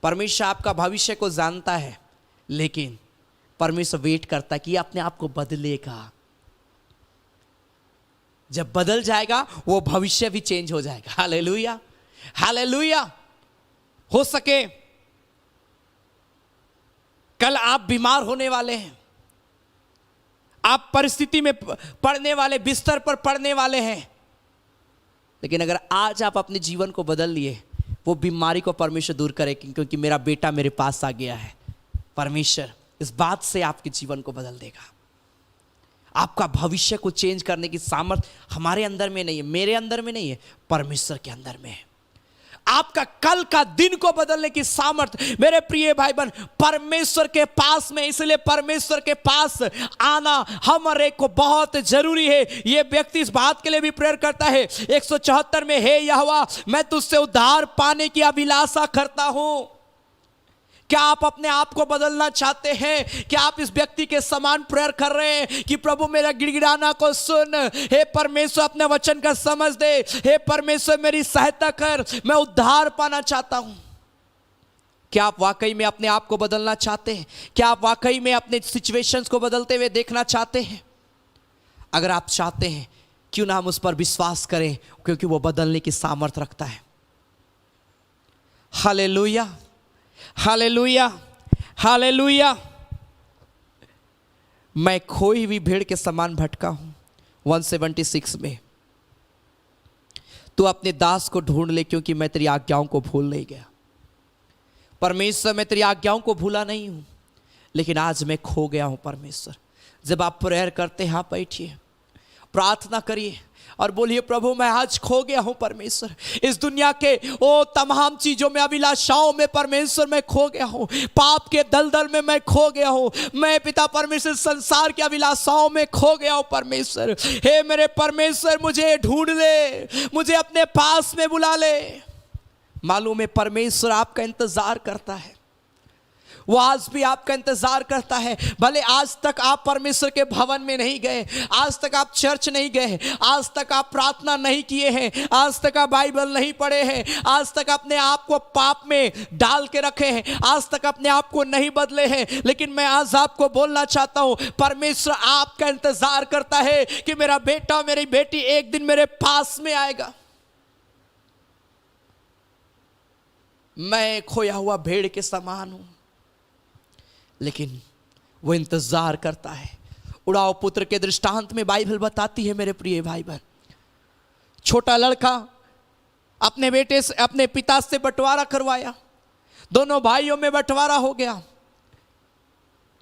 परमेश्वर आपका भविष्य को जानता है, लेकिन परमेश्वर वेट करता है कि अपने आप को बदलेगा। जब बदल जाएगा वो भविष्य भी चेंज हो जाएगा। Hallelujah, hallelujah. हो सके कल आप बीमार होने वाले हैं, आप परिस्थिति में पड़ने वाले, बिस्तर पर पड़ने वाले हैं, लेकिन अगर आज आप अपने जीवन को बदल लिए, वो बीमारी को परमेश्वर दूर करे, क्योंकि मेरा बेटा मेरे पास आ गया है। परमेश्वर इस बात से आपके जीवन को बदल देगा। आपका भविष्य को चेंज करने की सामर्थ हमारे अंदर में नहीं है, मेरे अंदर में नहीं है, परमेश्वर के अंदर में है। आपका कल का दिन को बदलने की सामर्थ मेरे प्रिय भाई बहन परमेश्वर के पास में, इसलिए परमेश्वर के पास आना हमारे को बहुत जरूरी है। ये व्यक्ति इस बात के लिए भी प्रेयर करता है 174 में, हे यहोवा मैं तुझसे उद्धार पाने की अभिलाषा करता हूं। क्या आप अपने आप को बदलना चाहते हैं? क्या आप इस व्यक्ति के समान प्रेयर कर रहे हैं कि प्रभु मेरा गिड़गिड़ाना को सुन, हे परमेश्वर अपने वचन का समझ दे, हे परमेश्वर मेरी सहायता कर, मैं उद्धार पाना चाहता हूं। क्या आप वाकई में अपने आप को बदलना चाहते हैं? क्या आप वाकई में अपने सिचुएशंस को बदलते हुए देखना चाहते हैं? अगर आप चाहते हैं क्यों ना हम उस पर विश्वास करें, क्योंकि वो बदलने की सामर्थ रखता है। Hallelujah, hallelujah, hallelujah. मैं खोई हुई भेड़ के समान भटका हूं। 176 में, तू अपने दास को ढूंढ ले क्योंकि मैं तेरी आज्ञाओं को भूल नहीं गया। परमेश्वर मैं तेरी आज्ञाओं को भूला नहीं हूं, लेकिन आज मैं खो गया हूं। परमेश्वर, जब आप प्रेयर करते हैं, आप बैठिए, प्रार्थना करिए और बोलिए, प्रभु मैं आज खो गया हूं परमेश्वर, इस दुनिया के ओ तमाम चीजों में, अभिलाषाओं में परमेश्वर मैं खो गया हूं, पाप के दलदल में मैं खो गया हूं। मैं पिता परमेश्वर संसार की अभिलाषाओं में खो गया हूं परमेश्वर। हे मेरे परमेश्वर मुझे ढूंढ ले, मुझे अपने पास में बुला ले। मालूम है परमेश्वर आपका इंतजार करता है, वो आज भी आपका इंतजार करता है। भले आज तक आप परमेश्वर के भवन में नहीं गए, आज तक आप चर्च नहीं गए, आज तक आप प्रार्थना नहीं किए हैं, आज तक आप बाइबल नहीं पढ़े हैं, आज तक अपने आप को पाप में डाल के रखे हैं, आज तक अपने आप को नहीं बदले हैं, लेकिन मैं आज आपको बोलना चाहता हूं, परमेश्वर आपका इंतजार करता है कि मेरा बेटा मेरी बेटी एक दिन मेरे पास में आएगा। मैं खोया हुआ भेड़ के समान हूं, लेकिन वो इंतजार करता है। उड़ाओ पुत्र के दृष्टांत में बाइबल बताती है मेरे प्रिय भाई बहन, छोटा लड़का अपने बेटे से, अपने पिता से बंटवारा करवाया, दोनों भाइयों में बंटवारा हो गया।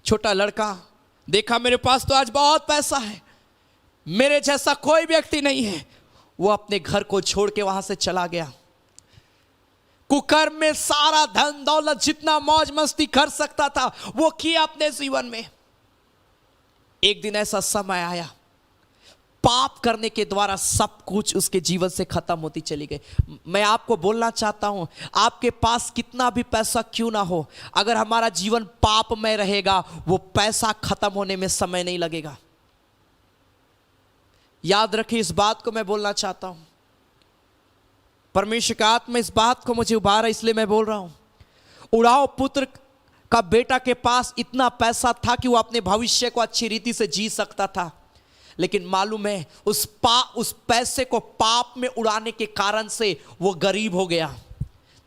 छोटा लड़का देखा मेरे पास तो आज बहुत पैसा है, मेरे जैसा कोई व्यक्ति नहीं है, वो अपने घर को छोड़ के वहां से चला गया। कुकर्म में सारा धन दौलत जितना मौज मस्ती कर सकता था वो किया अपने जीवन में। एक दिन ऐसा समय आया, पाप करने के द्वारा सब कुछ उसके जीवन से खत्म होती चली गई। मैं आपको बोलना चाहता हूं, आपके पास कितना भी पैसा क्यों ना हो, अगर हमारा जीवन पाप में रहेगा, वो पैसा खत्म होने में समय नहीं लगेगा। याद रखिए, इस बात को मैं बोलना चाहता हूं। परमेश्वर का आत्मा इस बात को मुझे उभारा, इसलिए मैं बोल रहा हूं। उड़ाओ पुत्र का बेटा के पास इतना पैसा था कि वो अपने भविष्य को अच्छी रीति से जी सकता था, लेकिन मालूम है उस पैसे को पाप में उड़ाने के कारण से वो गरीब हो गया,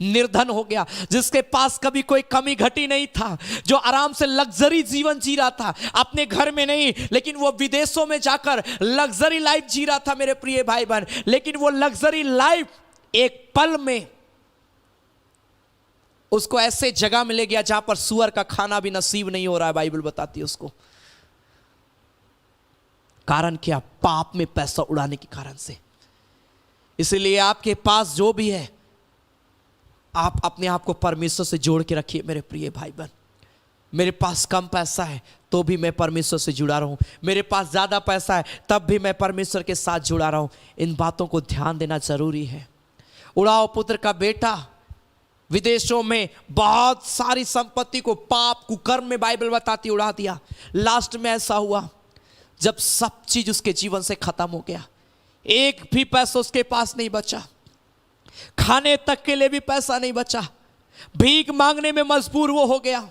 निर्धन हो गया। जिसके पास कभी कोई कमी घटी नहीं था, जो आराम से लग्जरी जीवन जी रहा था, अपने घर में नहीं लेकिन वो विदेशों में जाकर लग्जरी लाइफ जी रहा था मेरे प्रिय भाई बहन। लेकिन वो लग्जरी लाइफ एक पल में उसको ऐसे जगह मिले गया जहां पर सुअर का खाना भी नसीब नहीं हो रहा है, बाइबल बताती है उसको। कारण क्या? पाप में पैसा उड़ाने के कारण से। इसलिए आपके पास जो भी है, आप अपने आप को परमेश्वर से जोड़ के रखिए मेरे प्रिय भाई बहन। मेरे पास कम पैसा है तो भी मैं परमेश्वर से जुड़ा रहूं, मेरे पास ज्यादा पैसा है तब भी मैं परमेश्वर के साथ जुड़ा रहूं। इन बातों को ध्यान देना जरूरी है। उड़ाओ पुत्र का बेटा विदेशों में बहुत सारी संपत्ति को पाप कुकर्म में बाइबल बताती उड़ा दिया। लास्ट में ऐसा हुआ, जब सब चीज उसके जीवन से खत्म हो गया, एक भी पैसा उसके पास नहीं बचा, खाने तक के लिए भी पैसा नहीं बचा, भीख मांगने में मजबूर वो हो गया।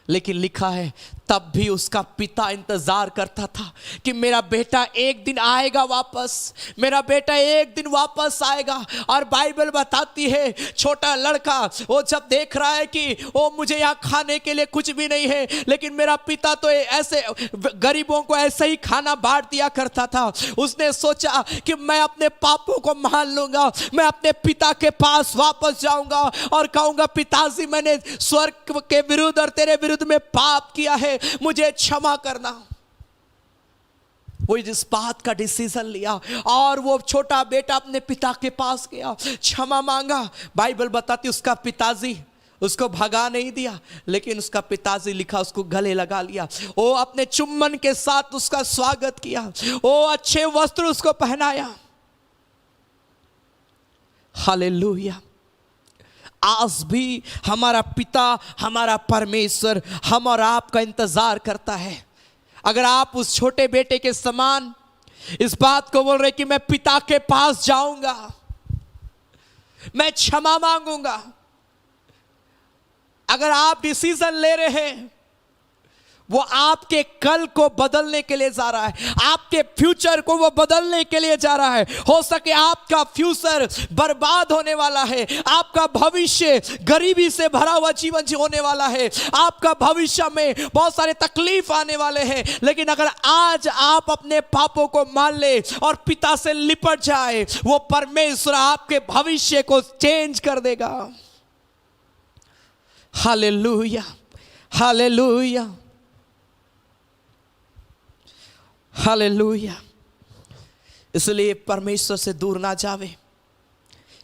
लेकिन लिखा है तब भी उसका पिता इंतजार करता था कि मेरा बेटा एक दिन आएगा वापस, मेरा बेटा एक दिन वापस आएगा। और बाइबल बताती है छोटा लड़का वो जब देख रहा है कि वो मुझे यहाँ खाने के लिए कुछ भी नहीं है, लेकिन मेरा पिता तो ऐसे गरीबों को ऐसे ही खाना बांट दिया करता था, उसने सोचा कि मैं अपने पापों को मान लूंगा, मैं अपने पिता के पास वापस जाऊंगा और कहूंगा पिताजी मैंने स्वर्ग के विरुद्ध और तेरे विरुद्ध में पाप किया है, मुझे क्षमा करना। वो इस बात का डिसीजन लिया और वो छोटा बेटा अपने पिता के पास गया, क्षमा मांगा। बाइबल बताती उसका पिताजी उसको भगा नहीं दिया, लेकिन उसका पिताजी लिखा उसको गले लगा लिया। वो अपने चुम्बन के साथ उसका स्वागत किया, वो अच्छे वस्त्र उसको पहनाया। हालेलुया। आज भी हमारा पिता, हमारा परमेश्वर हम और आपका इंतजार करता है। अगर आप उस छोटे बेटे के समान इस बात को बोल रहे कि मैं पिता के पास जाऊंगा, मैं क्षमा मांगूंगा, अगर आप डिसीजन ले रहे हैं, वो आपके कल को बदलने के लिए जा रहा है, आपके फ्यूचर को वो बदलने के लिए जा रहा है। हो सके आपका फ्यूचर बर्बाद होने वाला है, आपका भविष्य गरीबी से भरा हुआ जीवन होने वाला है, आपका भविष्य में बहुत सारे तकलीफ आने वाले हैं, लेकिन अगर आज आप अपने पापों को मान ले और पिता से लिपट जाए, वो परमेश्वर आपके भविष्य को चेंज कर देगा। Hallelujah, hallelujah, hallelujah. इसलिए परमेश्वर से दूर ना जावे।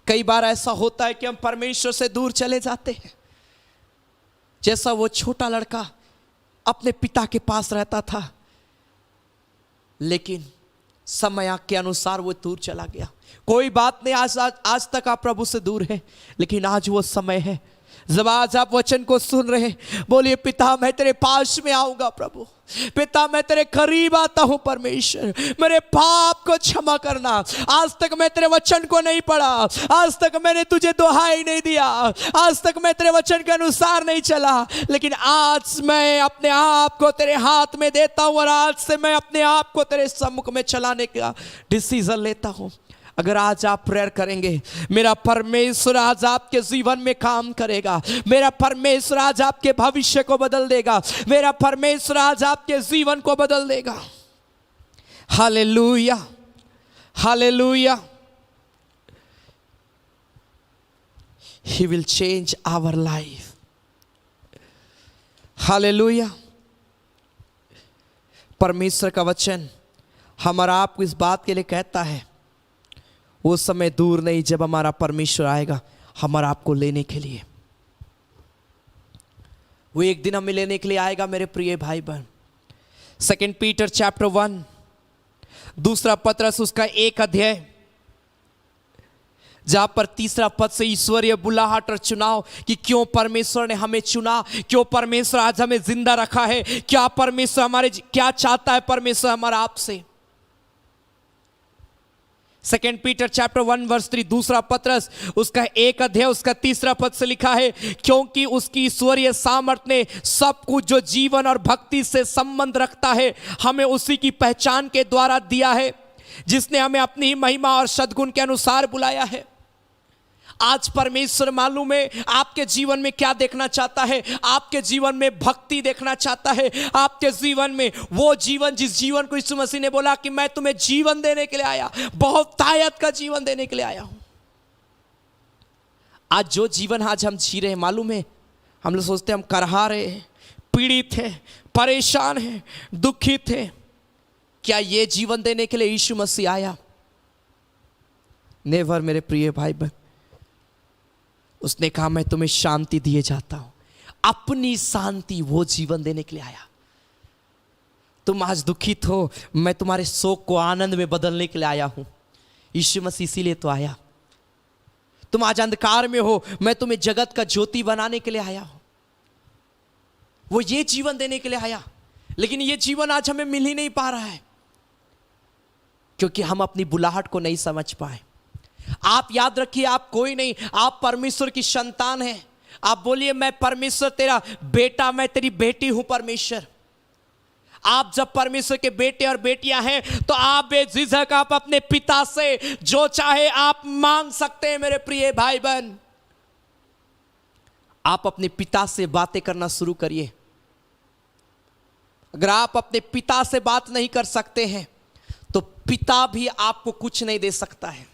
कई बार ऐसा होता है कि हम परमेश्वर से दूर चले जाते हैं। जैसा वो छोटा लड़का अपने पिता के पास रहता था, लेकिन समय के अनुसार वो दूर चला गया। कोई बात नहीं, आज तक आप प्रभु से दूर हैं, लेकिन आज वो समय है जब आज आप वचन को सुन रहे, बोलिए पिता मैं तेरे पास में आऊंगा प्रभु, पिता मैं तेरे करीब आता हूं परमेश्वर, मेरे पाप को क्षमा करना। आज तक मैं तेरे वचन को नहीं पढ़ा, आज तक मैंने तुझे दुहाई नहीं दिया, आज तक मैं तेरे वचन के अनुसार नहीं चला, लेकिन आज मैं अपने आप को तेरे हाथ में देता हूं और आज से मैं अपने आप को तेरे सम्मुख में चलाने का डिसीजन लेता हूं। अगर आज आप प्रेयर करेंगे, मेरा परमेश्वर आज आपके जीवन में काम करेगा, मेरा परमेश्वर आज आपके भविष्य को बदल देगा, मेरा परमेश्वर आज आपके जीवन को बदल देगा। Hallelujah, hallelujah. He will change our life. Hallelujah. परमेश्वर का वचन हमारा आपको इस बात के लिए कहता है, वो समय दूर नहीं जब हमारा परमेश्वर आएगा हमारा आपको लेने के लिए। वो एक दिन हमें लेने के लिए आएगा मेरे प्रिय भाई बहन। 2 पीटर चैप्टर 1 दूसरा पत्रस उसका 1 अध्याय, जहां पर 3 पद से ईश्वरीय बुलाहट और चुनाव कि क्यों परमेश्वर ने हमें चुना, क्यों परमेश्वर आज हमें जिंदा रखा है, क्या परमेश्वर हमारे क्या चाहता है परमेश्वर हमारा आपसे। 2 पीटर चैप्टर 1 वर्स 3 दूसरा पत्रस उसका 1 अध्याय उसका 3 पद से लिखा है, क्योंकि उसकी ईश्वरीय सामर्थ ने सब कुछ जो जीवन और भक्ति से संबंध रखता है हमें उसी की पहचान के द्वारा दिया है, जिसने हमें अपनी महिमा और सद्गुण के अनुसार बुलाया है। आज परमेश्वर मालूम है आपके जीवन में क्या देखना चाहता है, आपके जीवन में भक्ति देखना चाहता है, आपके जीवन में वो जीवन जिस जीवन को यीशु मसीह ने बोला कि मैं तुम्हें जीवन देने के लिए आया, बहुत तायत का जीवन देने के लिए आया हूं। आज जो जीवन आज हम जी रहे हैं, मालूम है हम लोग सोचते हैं हम करहा रहे हैं, पीड़ित हैं, परेशान हैं, दुखित हैं। क्या ये जीवन देने के लिए यीशु मसीह आया? नेवर मेरे प्रिय भाई बहन। उसने कहा मैं तुम्हें शांति दिए जाता हूं, अपनी शांति वो जीवन देने के लिए आया। तुम आज दुखित हो, मैं तुम्हारे शोक को आनंद में बदलने के लिए आया हूं। यीशु मसीह इसीलिए तो आया। तुम आज अंधकार में हो, मैं तुम्हें जगत का ज्योति बनाने के लिए आया हूं। वो ये जीवन देने के लिए आया, लेकिन ये जीवन आज हमें मिल ही नहीं पा रहा है, क्योंकि हम अपनी बुलाहट को नहीं समझ पाए। आप याद रखिए, आप कोई नहीं, आप परमेश्वर की संतान हैं। आप बोलिए मैं परमेश्वर तेरा बेटा, मैं तेरी बेटी हूं परमेश्वर। आप जब परमेश्वर के बेटे और बेटियां हैं तो आप बेझिझक आप अपने पिता से जो चाहे आप मांग सकते हैं। मेरे प्रिय भाई बहन, आप अपने पिता से बातें करना शुरू करिए। अगर आप अपने पिता से बात नहीं कर सकते हैं तो पिता भी आपको कुछ नहीं दे सकता है।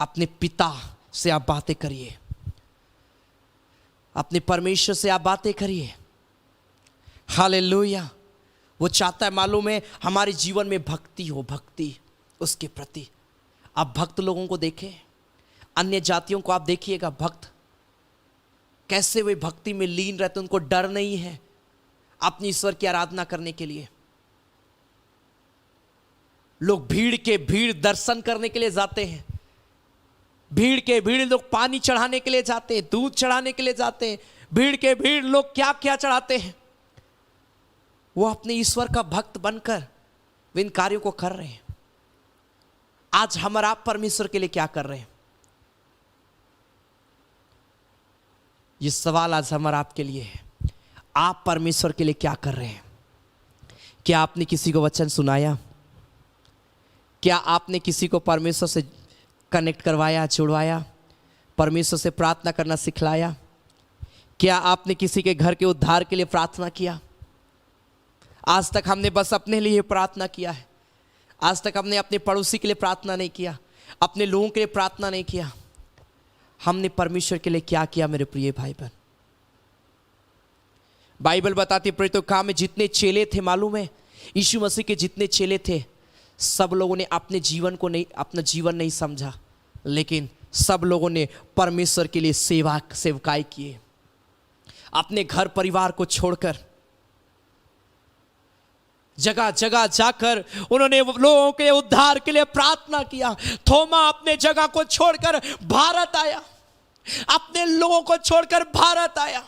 अपने पिता से आप बातें करिए, अपने परमेश्वर से आप बातें करिए। हालेलुया। वो चाहता है, मालूम है, हमारे जीवन में भक्ति हो, भक्ति उसके प्रति। आप भक्त लोगों को देखें, अन्य जातियों को आप देखिएगा, भक्त कैसे वे भक्ति में लीन रहते, उनको डर नहीं है अपने ईश्वर की आराधना करने के लिए। लोग भीड़ के भीड़ दर्शन करने के लिए जाते हैं, भीड़ के भीड़ लोग पानी चढ़ाने के लिए जाते हैं, दूध चढ़ाने के लिए जाते हैं, भीड़ के भीड़ लोग क्या क्या चढ़ाते हैं। वो अपने ईश्वर का भक्त बनकर वे इन कार्यों को कर रहे हैं। आज हमारा आप परमेश्वर के लिए क्या कर रहे हैं? ये सवाल आज हमारा आपके लिए है। आप परमेश्वर के लिए क्या कर रहे हैं? क्या आपने किसी को वचन सुनाया? क्या आपने किसी को परमेश्वर से कनेक्ट करवाया, जुड़वाया, परमेश्वर से प्रार्थना करना सिखलाया? क्या आपने किसी के घर के उद्धार के लिए प्रार्थना किया? आज तक हमने बस अपने लिए प्रार्थना किया है। आज तक हमने अपने पड़ोसी के लिए प्रार्थना नहीं किया, अपने लोगों के लिए प्रार्थना नहीं किया। हमने परमेश्वर के लिए क्या किया मेरे प्रिय भाई बहन? बाइबल बताती है प्रेरितों के काम में जितने चेले थे, मालूम है, यीशु मसीह के जितने चेले थे, सब लोगों ने अपने जीवन को नहीं, अपना जीवन नहीं समझा, लेकिन सब लोगों ने परमेश्वर के लिए सेवकाई किए। अपने घर परिवार को छोड़कर जगह जगह जाकर उन्होंने लोगों के उद्धार के लिए प्रार्थना किया। थोमा अपने जगह को छोड़कर भारत आया, अपने लोगों को छोड़कर भारत आया,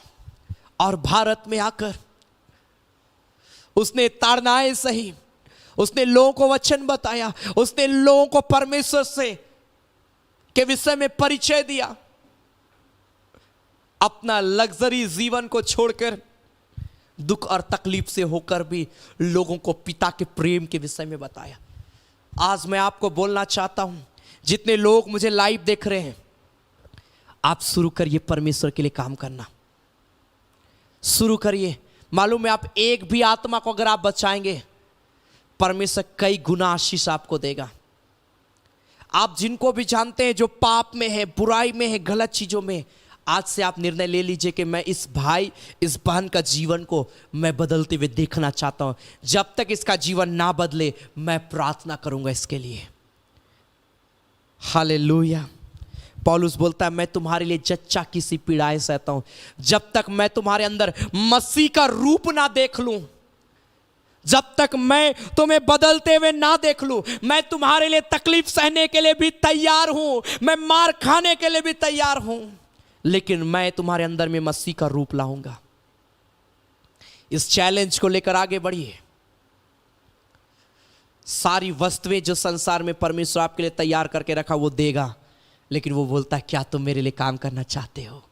और भारत में आकर उसने ताड़नाएं सही, उसने लोगों को वचन बताया, उसने लोगों को परमेश्वर से के विषय में परिचय दिया। अपना लग्जरी जीवन को छोड़कर, दुख और तकलीफ से होकर भी लोगों को पिता के प्रेम के विषय में बताया। आज मैं आपको बोलना चाहता हूं, जितने लोग मुझे लाइव देख रहे हैं, आप शुरू करिए परमेश्वर के लिए काम करना, शुरू करिए। मालूम है, आप एक भी आत्मा को अगर आप बचाएंगे, परमेश्वर कई गुना आशीष आपको देगा। आप जिनको भी जानते हैं जो पाप में है, बुराई में है, गलत चीजों में, आज से आप निर्णय ले लीजिए कि मैं इस भाई, इस बहन का जीवन को मैं बदलते हुए देखना चाहता हूं। जब तक इसका जीवन ना बदले, मैं प्रार्थना करूंगा इसके लिए। हालेलुया। पौलुस बोलता है, मैं तुम्हारे लिए जच्चा की सी पीड़ाएं सहता हूं, जब तक मैं तुम्हारे अंदर मसीह का रूप ना देख लूं, जब तक मैं तुम्हें बदलते हुए ना देख लूं, मैं तुम्हारे लिए तकलीफ सहने के लिए भी तैयार हूं, मैं मार खाने के लिए भी तैयार हूं, लेकिन मैं तुम्हारे अंदर में मसीह का रूप लाऊंगा। इस चैलेंज को लेकर आगे बढ़िए। सारी वस्तुएं जो संसार में परमेश्वर आपके लिए तैयार करके रखा वो देगा, लेकिन वो बोलता है, क्या तुम मेरे लिए काम करना चाहते हो?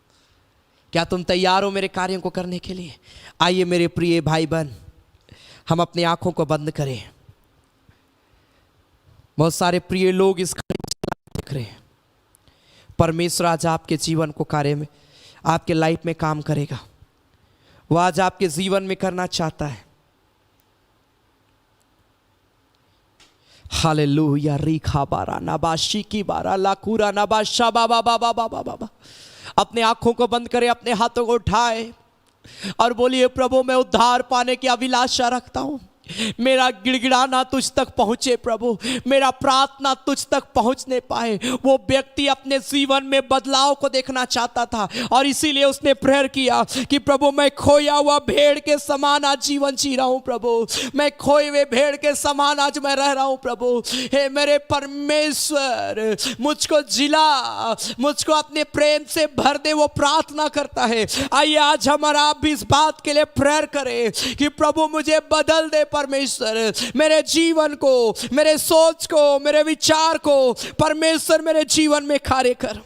क्या तुम तैयार हो मेरे कार्यों को करने के लिए? आइए मेरे प्रिय भाई बहन, हम अपनी आंखों को बंद करें। बहुत सारे प्रिय लोग इस देख रहे हैं। परमेश्वर आज आपके जीवन को कार्य में, आपके लाइफ में काम करेगा। वो आज आपके जीवन में करना चाहता है। हालेलुया। रीखा बारा नबाशी की बारा लाकुरा नबाशा बाबा बाबा बाबा बाबा। अपने आंखों को बंद करें, अपने हाथों को उठाए और बोलिए, प्रभु मैं उद्धार पाने की अभिलाषा रखता हूं। मेरा गिड़गिड़ाना तुझ तक पहुंचे प्रभु, मेरा प्रार्थना तुझ तक पहुंचने पाए। वो व्यक्ति अपने जीवन में बदलाव को देखना चाहता था और इसीलिए उसने प्रेयर किया कि प्रभु मैं खोया हुआ भेड़ के समान आज जीवन जी रहा हूं प्रभु, मैं खोए हुए भेड़ के समान आज मैं रह रहा हूं प्रभु। हे मेरे परमेश्वर, मुझको जिला, मुझको अपने प्रेम से भर दे, वो प्रार्थना करता है। आइए आज हमारा आप भी इस बात के लिए प्रेयर करें कि प्रभु मुझे बदल दे परमेश्वर, मेरे जीवन को, मेरे सोच को, मेरे विचार को परमेश्वर मेरे जीवन में कार्य कर।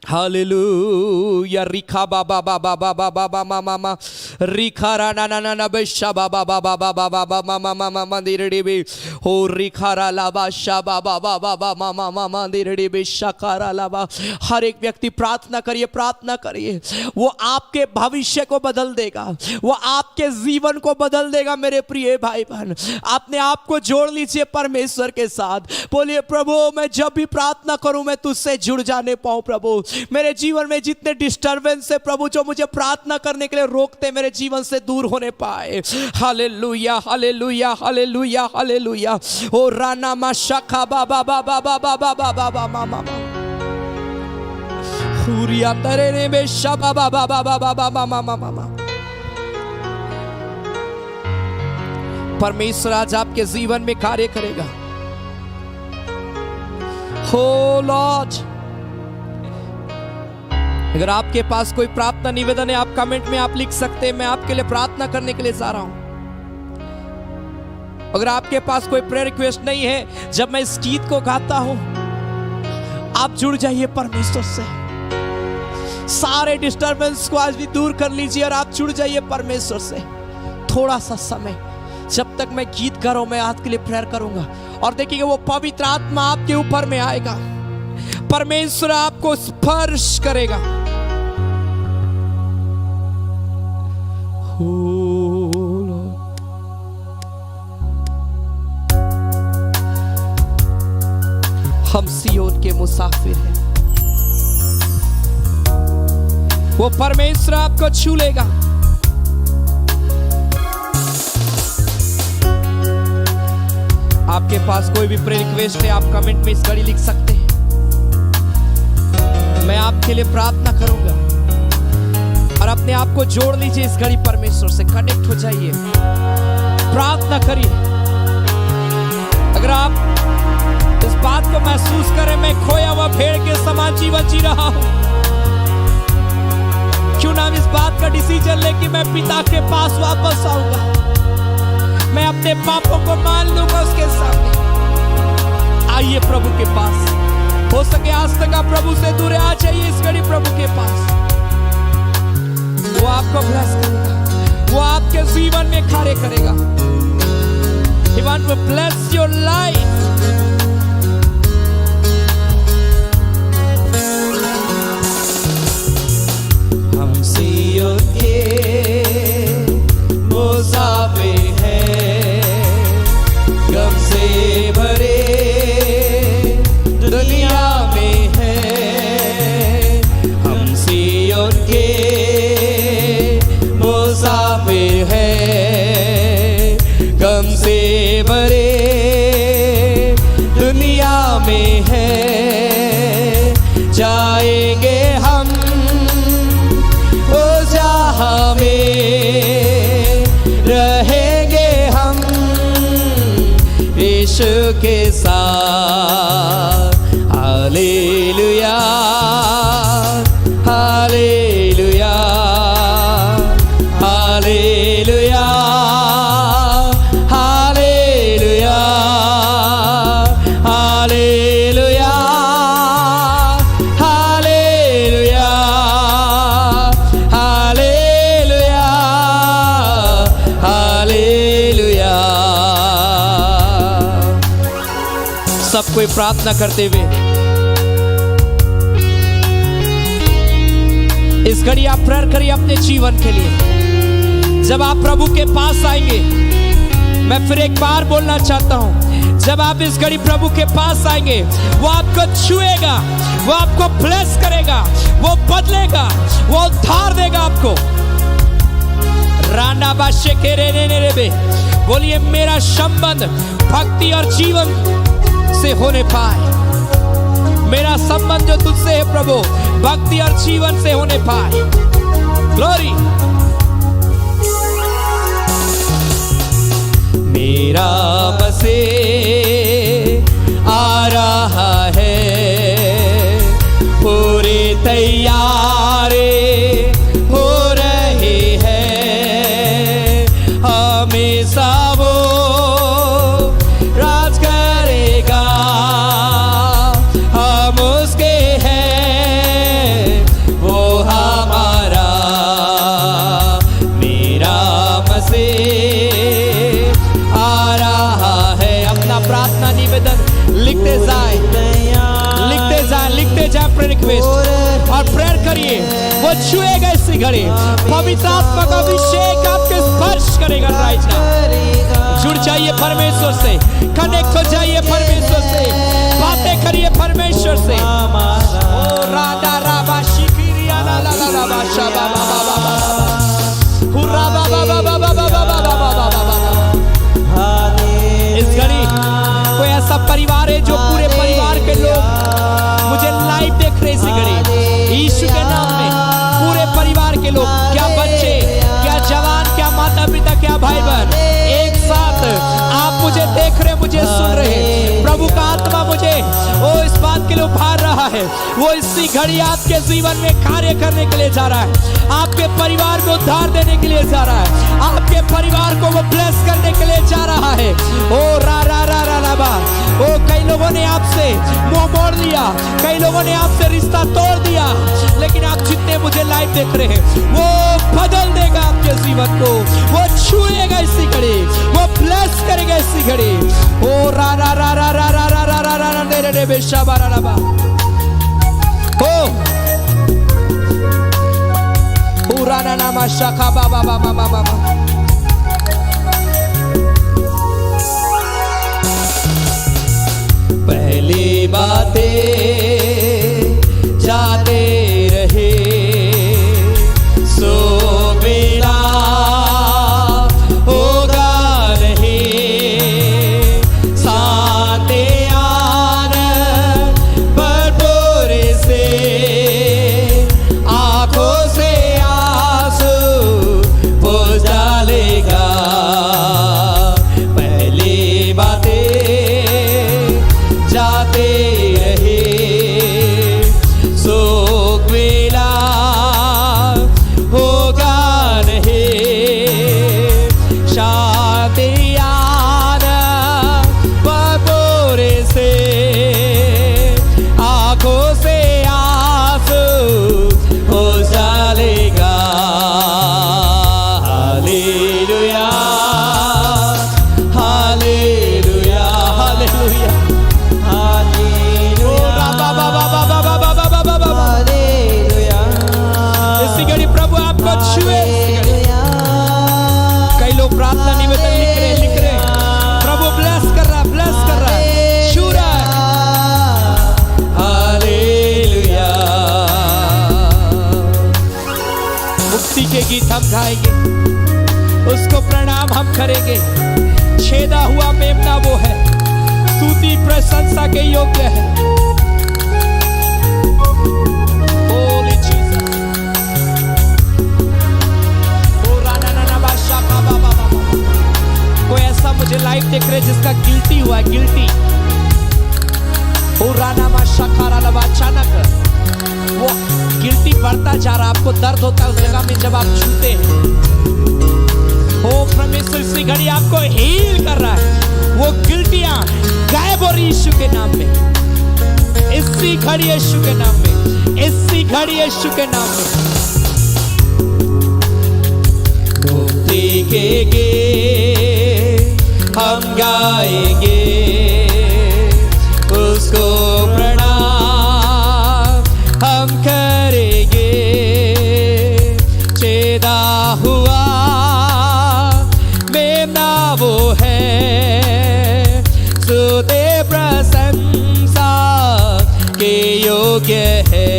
हालेलुया। रिखा बाबा बाबा बाबा बाबा मामा मा रिखा रा ना ना ना ना बेशा बाबा बाबा बाबा बाबा मामा मामा मंदिर बे हो रिखा रा लाबा शा बाबा बाबा बाबा मामा मंदिर बे शकारा लाबा। हर एक व्यक्ति प्रार्थना करिए, प्रार्थना करिए। वो आपके भविष्य को बदल देगा, वो आपके जीवन को बदल देगा। मेरे प्रिय भाई बहन, अपने आप को जोड़ लीजिए परमेश्वर के साथ। बोलिए, प्रभु मैं जब भी प्रार्थना करूं मैं तुझसे जुड़ जाने पाऊं प्रभु, मेरे जीवन में जितने डिस्टर्बेंस है प्रभु, जो मुझे प्रार्थना करने के लिए रोकते, मेरे जीवन से दूर होने पाए। Hallelujah hallelujah hallelujah hallelujah. ओ राना मा शाखा बाबा बाबा बाबा बाबा बाबा मामा हुरिया तरे ने बे शाबा बाबा बाबा बाबा मामा मामा। परमेश्वर आज आपके जीवन में कार्य करेगा। हो लॉर्ड, अगर आपके पास कोई प्रार्थना निवेदन है, आप कमेंट में आप लिख सकते हैं, मैं आपके लिए प्रार्थना करने के लिए जा रहा हूं। अगर आपके पास कोई प्रेयर रिक्वेस्ट नहीं है, जब मैं इस गीत को गाता हूं, आप जुड़ जाइए परमेश्वर से। सारे डिस्टर्बेंस को आज भी दूर कर लीजिए और आप जुड़ जाइए परमेश्वर से। थोड़ा सा समय, जब तक मैं गीत गा रहा हूं, मैं आज के लिए प्रेयर करूंगा और देखिए वो पवित्र आत्मा आपके ऊपर में आएगा। परमेश्वर आपको स्पर्श करेगा। हम सियोन के मुसाफिर हैं, वो परमेश्वर आपको छू लेगा। आपके पास कोई भी प्रेयर रिक्वेस्ट है, आप कमेंट में इस घड़ी लिख सकते हैं। मैं आपके लिए प्रार्थना करूंगा और अपने आप को जोड़ लीजिए इस घड़ी परमेश्वर से, कनेक्ट हो जाइए, प्रार्थना करिए। अगर आप इस बात को महसूस करें, मैं खोया हुआ भेड़ के समान जीवन जी रहा हूं, क्यों ना इस बात का डिसीजन ले कि मैं पिता के पास वापस आऊंगा, मैं अपने पापों को मान लूंगा उसके सामने। आइए प्रभु के पास, हो सके आज तक आप प्रभु से दूर आ जाइए इस घड़ी प्रभु के पास। वो आपको ब्लेस करेगा, वो आपके जीवन में कार्य करेगा। He wants to bless your life. हम सियोन के मुसाफिर हैं, गम से भरे दुनिया में हैं। हम सियोन के मुसाफिर हैं, गम से भरे दुनिया में हैं। जाएंगे हम उस जहां में, रहेंगे हम यीशु के साथ। Hallelujah hallelujah hallelujah hallelujah hallelujah hallelujah hallelujah hallelujah. सब कोई प्रार्थना करते हुए इस घड़ी आप प्रेयर करिए अपने जीवन के लिए। जब आप प्रभु के पास आएंगे, मैं फिर एक बार बोलना चाहता हूं, जब आप इस घड़ी प्रभु के पास आएंगे, वो आपको छुएगा, वो आपको ब्लेस करेगा, वो बदलेगा, वो उद्धार देगा आपको। राना बाशे के रे बोलिए, मेरा संबंध भक्ति और जीवन से होने पाए। मेरा संबंध जो तुझसे है प्रभु, भक्ति और जीवन से होने पाए। ग्लोरी। मेरा बसे आ रहा है, पूरे तैयारे हो रहे हैं। हमेशा वो राज करेगा, हम उसके हैं, वो हमारा। मेरा बसे आ रहा है। अपना प्रार्थना निवेदन लिखते जाए, लिखते जाए, लिखते जाए प्रेयर रिक्वेस्ट और प्रेयर करिए। वो छुएगा इसी घड़ी, पवित्र आत्मा का अभिषेक आपके स्पर्श करेगा राइट नाउ। जुड़ जाइए परमेश्वर से, कनेक्ट हो जाइए परमेश्वर से, बातें करिए परमेश्वर से। ओ राधा राधा इस घड़ी कोई ऐसा परिवार है जो पूरे परिवार के लोग मुझे लाइव देख रहे, इसी घड़ी यीशु के नाम में पूरे परिवार के लोग, क्या बच्चे, क्या जवान, क्या माता पिता, क्या भाई बहन, एक साथ आप मुझे देख रहे, मुझे सुन रहे। प्रभु का आत्मा मुझे वो इस बात के लिए उभार रहा है, वो इसी घड़ी आपके जीवन में कार्य करने के लिए जा रहा है, आपके परिवार को उद्धार देने के लिए जा रहा है, आपके परिवार को वो ब्लेस करने के लिए जा रहा है। ओ रा रा रा रा रा बा। ओ कई लोगों ने आपसे मुंह मोड़ लिया, कई लोगों ने आपसे रिश्ता तोड़ दिया, लेकिन आप जितने मुझे लाइव देख रहे हैं, वो बदल देगा आपके जीवन को, वो छुएगा इसी घड़ी, वो ब्लेस करेगा इसी घड़ी। ओ रा रा रा रा रा रा रा रा रा रा रा रे रे बेशा बा रा रा बा। ओ रा ना ना मा शाखा बा बा बा मा मा मा मा। पहली बातें जाते रहे, सो मेरा होगा नहीं, साते आनंद भरपूर से, आंखों से आंसू पोंछ डालेगा। पहली बातें जाते रहे, सुख मिला होगा नहीं, शांति आनंद भरपूर से, आंखों से आंसू पोंछ डालेगा। Hallelujah hallelujah hallelujah. इसी घड़ी प्रभु आपको छुए। कई लोग प्रार्थना निवेदन लिख रहे, प्रभु ब्लेस कर रहा है, छू रहा है। हालेलुया। मुक्ति के गीत हम गाएंगे, उसको प्रणाम हम करेंगे। छेदा हुआ मेमना वो है, स्तुति प्रशंसा के योग्य है। Holy Jesus। ओ राना नाना बादशाह बा बा बा बा। कोई ऐसा मुझे लाइव देख रहे जिसका गिल्टी हुआ है, गिल्टी। ओ राना मा शखारा लबा, अचानक वो गिल्टी बढ़ता जा रहा, आपको दर्द होता है उस जगह में जब आप छूते हैं। ओ परमेश्वर इसी घड़ी आपको हील कर रहा है, वो गिल्टियां गायब हो रही यीशु के नाम में, इसी घड़ी यीशु के नाम में, इसी घड़ी यीशु के नाम में। मुक्ति के गीत हम गाएंगे, उसको प्रणाम हम करेंगे। छेदा हुआ मेमना वो है, स्तुति प्रशंसा के योग्य है।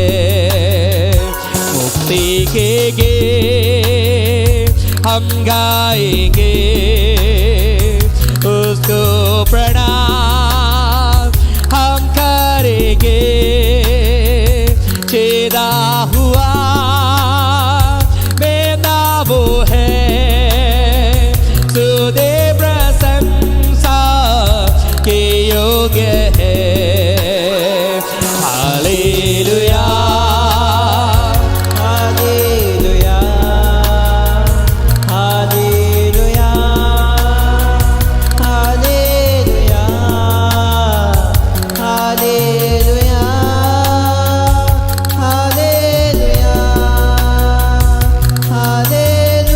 मुक्ति के गीत हम गाएंगे, उसको प्रणाम हम करेंगे। छेदा हुआ मेमना वो है, स्तुति प्रशंसा के योग्य है। Hallelujah hallelujah hallelujah hallelujah hallelujah hallelujah hallelujah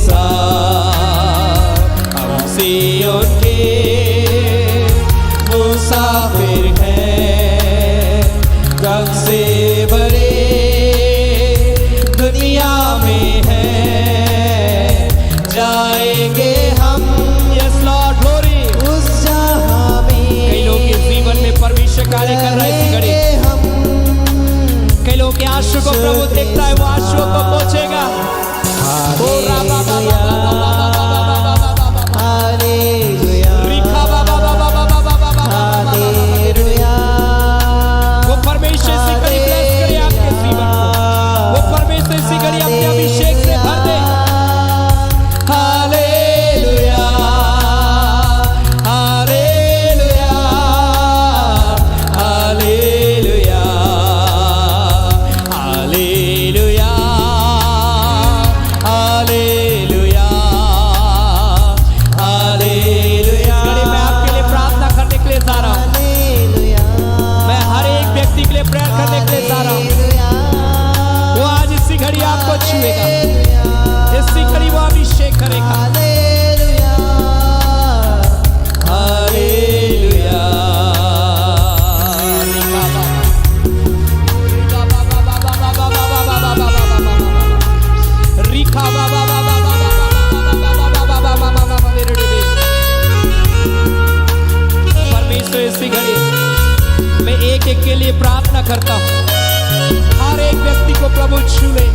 साथ हम सिय्योन के मुसाफिर हैं, गम से भरे दुनिया में हैं, जाएंगे हम यस लॉर्ड ग्लोरी उस जहां में। कई लोग के जीवन में परमेश्वर कार्य कर रहा है इसी घड़ी। कई लोग के आंसू को प्रभु देखता है, वो आंसुओं को पोंछेगा। ओ राबा बाबा वो परमेश्वर से कड़ी ब्लेस करे आपके जीवन को, वो परमेश्वर से कड़ी अपने अभिषेक से भर दे। Hallelujah hallelujah hallelujah hallelujah hallelujah hallelujah. मैं आपके लिए प्रार्थना करने के लिए जा रहा हूँ, मैं हर एक व्यक्ति के लिए प्रेयर करने के लिए जा रहा हूँ। वो आज इसी घड़ी आपको छुएगा, इसी घड़ी वो अभिषेक करेगा। हालेलुया परमेश्वर इसी घड़ी मैं एक एक के लिए प्रार्थना करता हूँ। हर एक व्यक्ति को प्रभु छू ले,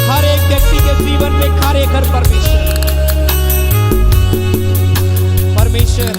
हर एक व्यक्ति के जीवन में कार्य कर परमेश्वर। परमेश्वर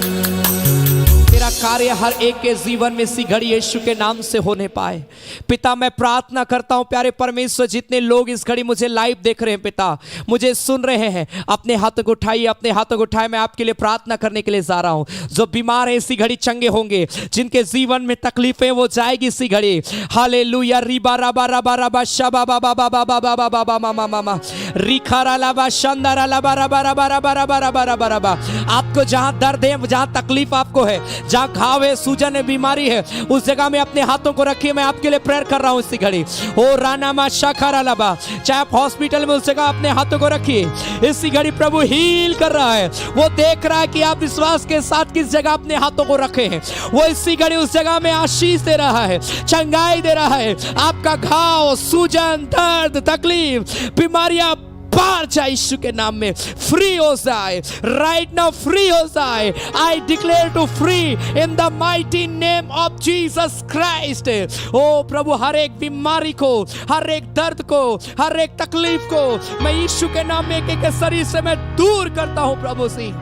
तेरा कार्य हर एक के जीवन में इसी घड़ी यीशु के नाम से होने पाए। पिता मैं प्रार्थना करता हूं प्यारे परमेश्वर, जितने लोग इस घड़ी मुझे लाइव देख रहे हैं पिता, मुझे सुन रहे हैं, अपने हाथों को उठाइए, अपने हाथों को उठाए। मैं आपके लिए प्रार्थना करने के लिए जा रहा हूं। जो बीमार है इसी घड़ी चंगे होंगे, जिनके जीवन में तकलीफें वो जाएगी इसी घड़ी। हालेलुया रिबा रबा रबा रबा शबा बाबा बाबा बाबा बाबा मामा मामा रिखारा लबा शंदरा लबा रबा रबा रबा रबा रबा रबा रबा। आपको जहां दर्द है, जहां तकलीफ आपको है, जहां घाव है, सूजन है, बीमारी है, उस जगह में अपने हाथों को रखिए। मैं आपके लिए प्रेयर कर रहा हूं इसी घड़ी। ओ राना मा शाखारा लबा, चाहे आप हॉस्पिटल में, उस जगह अपने हाथों को रखिए। इसी घड़ी प्रभु हील कर रहा है, वो देख रहा है कि आप विश्वास के साथ किस जगह अपने हाथों को रखे हैं। वो इसी घड़ी उस जगह में आशीष दे रहा है, चंगाई दे रहा है। आपका घाव, सूजन, दर्द, तकलीफ, बीमारियां बाहर जाए यीशु के नाम में, फ्री हो जाए राइट नाउ, फ्री हो जाए। I declare to free in the mighty name of Jesus Christ. ओ प्रभु हर एक बीमारी को, हर एक दर्द को, हर एक तकलीफ को मैं यीशु के नाम में एक एक शरीर से मैं दूर करता हूं प्रभु से।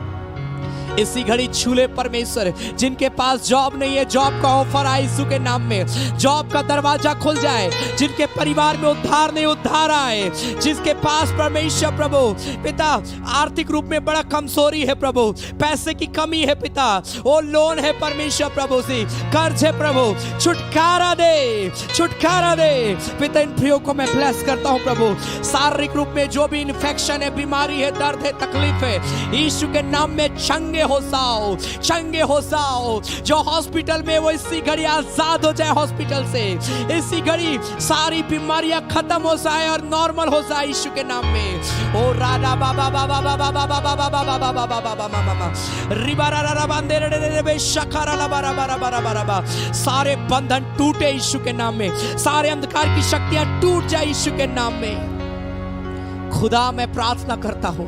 इसी घड़ी छूले परमेश्वर, जिनके पास जॉब नहीं है, जॉब का ऑफर आए यीशु के नाम में, जॉब का दरवाजा खुल जाए। जिनके परिवार में उद्धार नहीं, उद्धार आए। जिसके पास परमेश्वर प्रभु पिता आर्थिक रूप में बड़ा कमजोरी है प्रभु, पैसे की कमी है पिता, वो लोन है परमेश्वर प्रभु से, कर्ज है प्रभु, छुटकारा दे, छुटकारा दे पिता। इन प्रियो को मैं ब्लेस करता हूं प्रभु। शारीरिक रूप में जो भी इन्फेक्शन है, बीमारी है, दर्द है, तकलीफ है, यीशु के नाम में चंगे हो जाओ, चंगे हो जाओ। जो हॉस्पिटल में वो इसी घड़ी आजाद हो जाए हॉस्पिटल से। इसी घड़ी सारी बीमारियां खत्म हो जाए और नॉर्मल हो जाए यीशु के नाम में। ओ राधा बाबा बाबा बाबा बाबा बाबा बाबा बाबा बाबा मामा रिबारा रा बांदे रे बे शखारा ला बारा बारा बारा बारा। सारे बंधन टूटे यीशु के नाम में, सारे अंधकार की शक्तियां टूट जाए यीशु के नाम में। खुदा मैं प्रार्थना करता हूँ,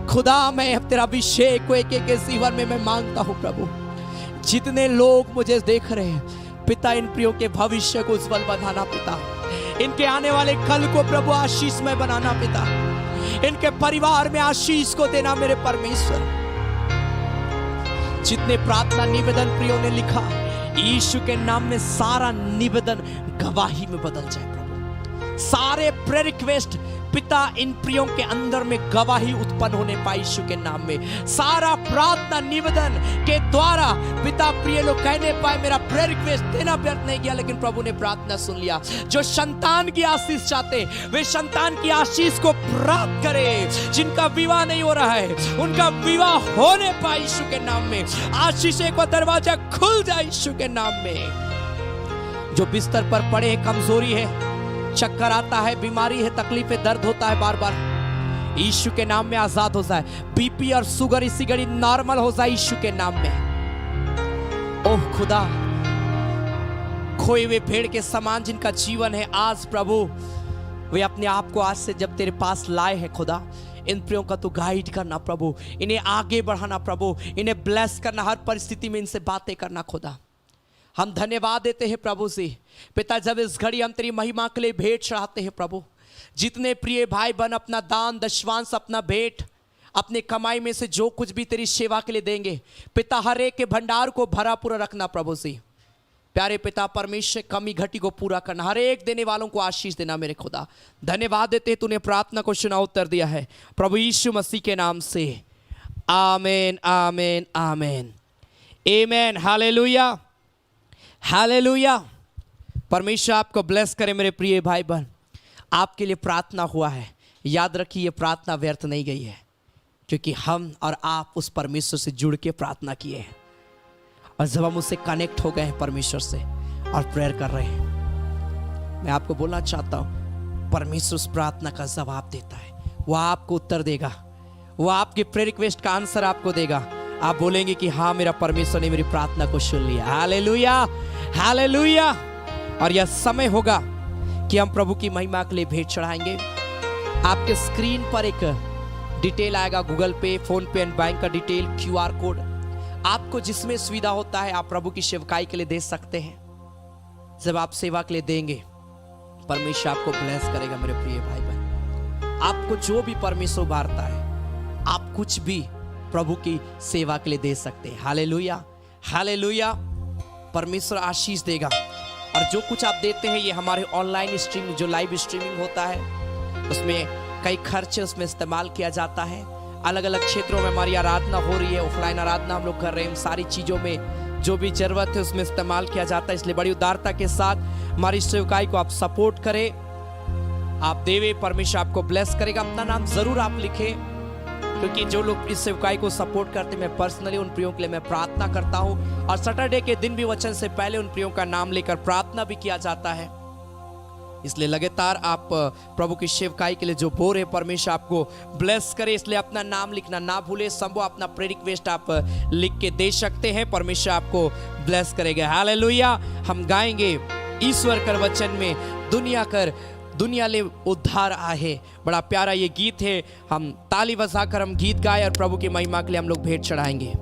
खुदा मैं तेरा अभिषेक को एक एक के जीवन में मैं मांगता हूँ प्रभु। जितने लोग मुझे देख रहे हैं पिता, इन प्रियो के भविष्य को उज्जवल बनाना पिता, इनके आने वाले कल को प्रभु आशीषमय बनाना पिता, इनके परिवार में आशीष को देना मेरे परमेश्वर। जितने प्रार्थना निवेदन प्रियो ने लिखा यीशु के नाम में, सारा निवेदन गवाही में बदल जाए प्रभु। सारे प्रेयर रिक्वेस्ट पिता इन प्रियों के अंदर में गवाही उत्पन्न होने पाए यीशु के नाम में। सारा प्रार्थना निवेदन के द्वारा पिता प्रिय लोग कहने पाए मेरा प्रेयर रिक्वेस्ट देना व्यर्थ नहीं गया, लेकिन प्रभु ने प्रार्थना सुन लिया। जो संतान की आशीष चाहते वे संतान की आशीष को प्राप्त करे। जिनका विवाह नहीं हो रहा है उनका विवाह होने पाए यीशु के नाम में। आशीष का दरवाजा खुल जाए यीशु के नाम में। जो बिस्तर पर पड़े हैं, कमजोरी है, चक्कर आता है, बीमारी है, तकलीफ है, दर्द होता है बार बार, यीशु के नाम में आजाद हो जाए। बीपी और शुगर इसी घड़ी नॉर्मल हो जाए यीशु के नाम में। ओह खुदा, खोए हुए भेड़ के समान जिनका जीवन है, आज प्रभु वे अपने आप को आज से जब तेरे पास लाए हैं खुदा, इन प्रियों का तू गाइड करना प्रभु, इन्हें आगे बढ़ाना प्रभु, इन्हें ब्लेस करना, हर परिस्थिति में इनसे बातें करना खुदा। हम धन्यवाद देते हैं प्रभु से पिता, जब इस घड़ी हम तेरी महिमा के लिए भेंट चढ़ाते हैं प्रभु। जितने प्रिय भाई बहन अपना दान दशवांश, अपना भेंट, अपने कमाई में से जो कुछ भी तेरी सेवा के लिए देंगे पिता, हर एक के भंडार को भरा पूरा रखना प्रभु से। प्यारे पिता परमेश्वर, कमी घटी को पूरा करना, हर एक देने वालों को आशीष देना मेरे खुदा। धन्यवाद देते तूने प्रार्थना को सुना उत्तर दिया है प्रभु यीशु मसीह के नाम से। Amen amen amen amen. Hallelujah hallelujah. परमेश्वर आपको ब्लेस करे मेरे प्रिय भाई बहन। आपके लिए प्रार्थना हुआ है, याद रखिए ये प्रार्थना व्यर्थ नहीं गई है, क्योंकि हम और आप उस परमेश्वर से जुड़ के प्रार्थना किए हैं। और जब हम उससे कनेक्ट हो गए हैं परमेश्वर से और प्रेयर कर रहे हैं, मैं आपको बोलना चाहता हूँ परमेश्वर उस प्रार्थना का जवाब देता है। वो आपको उत्तर देगा, वो आपके प्रेयर रिक्वेस्ट का आंसर आपको देगा। आप बोलेंगे कि हाँ, मेरा परमेश्वर ने मेरी प्रार्थना को सुन लिया। Hallelujah hallelujah. और यह समय होगा कि हम प्रभु की महिमा के लिए भेंट चढ़ाएंगे। आपके स्क्रीन पर एक डिटेल आएगा, गूगल पे, फोन पे एंड बैंक का डिटेल, QR कोड। आपको जिसमें सुविधा होता है आप प्रभु की सेवकाई के लिए दे सकते हैं। जब आप सेवा के लिए देंगे परमेश्वर आपको ब्लेस करेगा मेरे प्रिय भाई बहन। आपको जो भी परमेश्वर उभारता है, आप कुछ भी प्रभु की सेवा के लिए दे सकते हैं। Hallelujah hallelujah. परमेश्वर आशीष देगा। और जो कुछ आप देते हैं ये हमारे ऑनलाइन स्ट्रीमिंग, जो लाइव स्ट्रीमिंग होता है, उसमें कई खर्चे उसमें इस्तेमाल किया जाता है। अलग अलग क्षेत्रों में हमारी आराधना हो रही है, ऑफलाइन आराधना हम लोग कर रहे हैं। सारी चीज़ों में जो भी जरूरत है उसमें इस्तेमाल किया जाता है। इसलिए बड़ी उदारता के साथ हमारी सेवकाई को आप सपोर्ट करें, आप देवे, परमेश्वर आपको ब्लेस करेगा। अपना नाम जरूर आप लिखें, क्योंकि जो लोग इस सेवकाई को सपोर्ट करते हैं, मैं पर्सनली उन प्रियों के लिए मैं प्रार्थना करता हूं। और सैटरडे के दिन भी वचन से पहले उन प्रियों का नाम लेकर प्रार्थना भी किया जाता है। इसलिए लगातार आप प्रभु की सेवकाई के लिए जो बोर है, परमेश्वर आपको ब्लेस करे। इसलिए अपना नाम लिखना ना भूले। संभव अपना प्रेयर रिक्वेस्ट आप लिख के दे सकते हैं, परमेश्वर आपको ब्लेस करेगा। हालेलुया। हम गाएंगे ईश्वर कर वचन में दुनिया ले उद्धार आहे। बड़ा प्यारा ये गीत है। हम ताली बजाकर हम गीत गाए और प्रभु की महिमा के लिए हम लोग भेंट चढ़ाएंगे।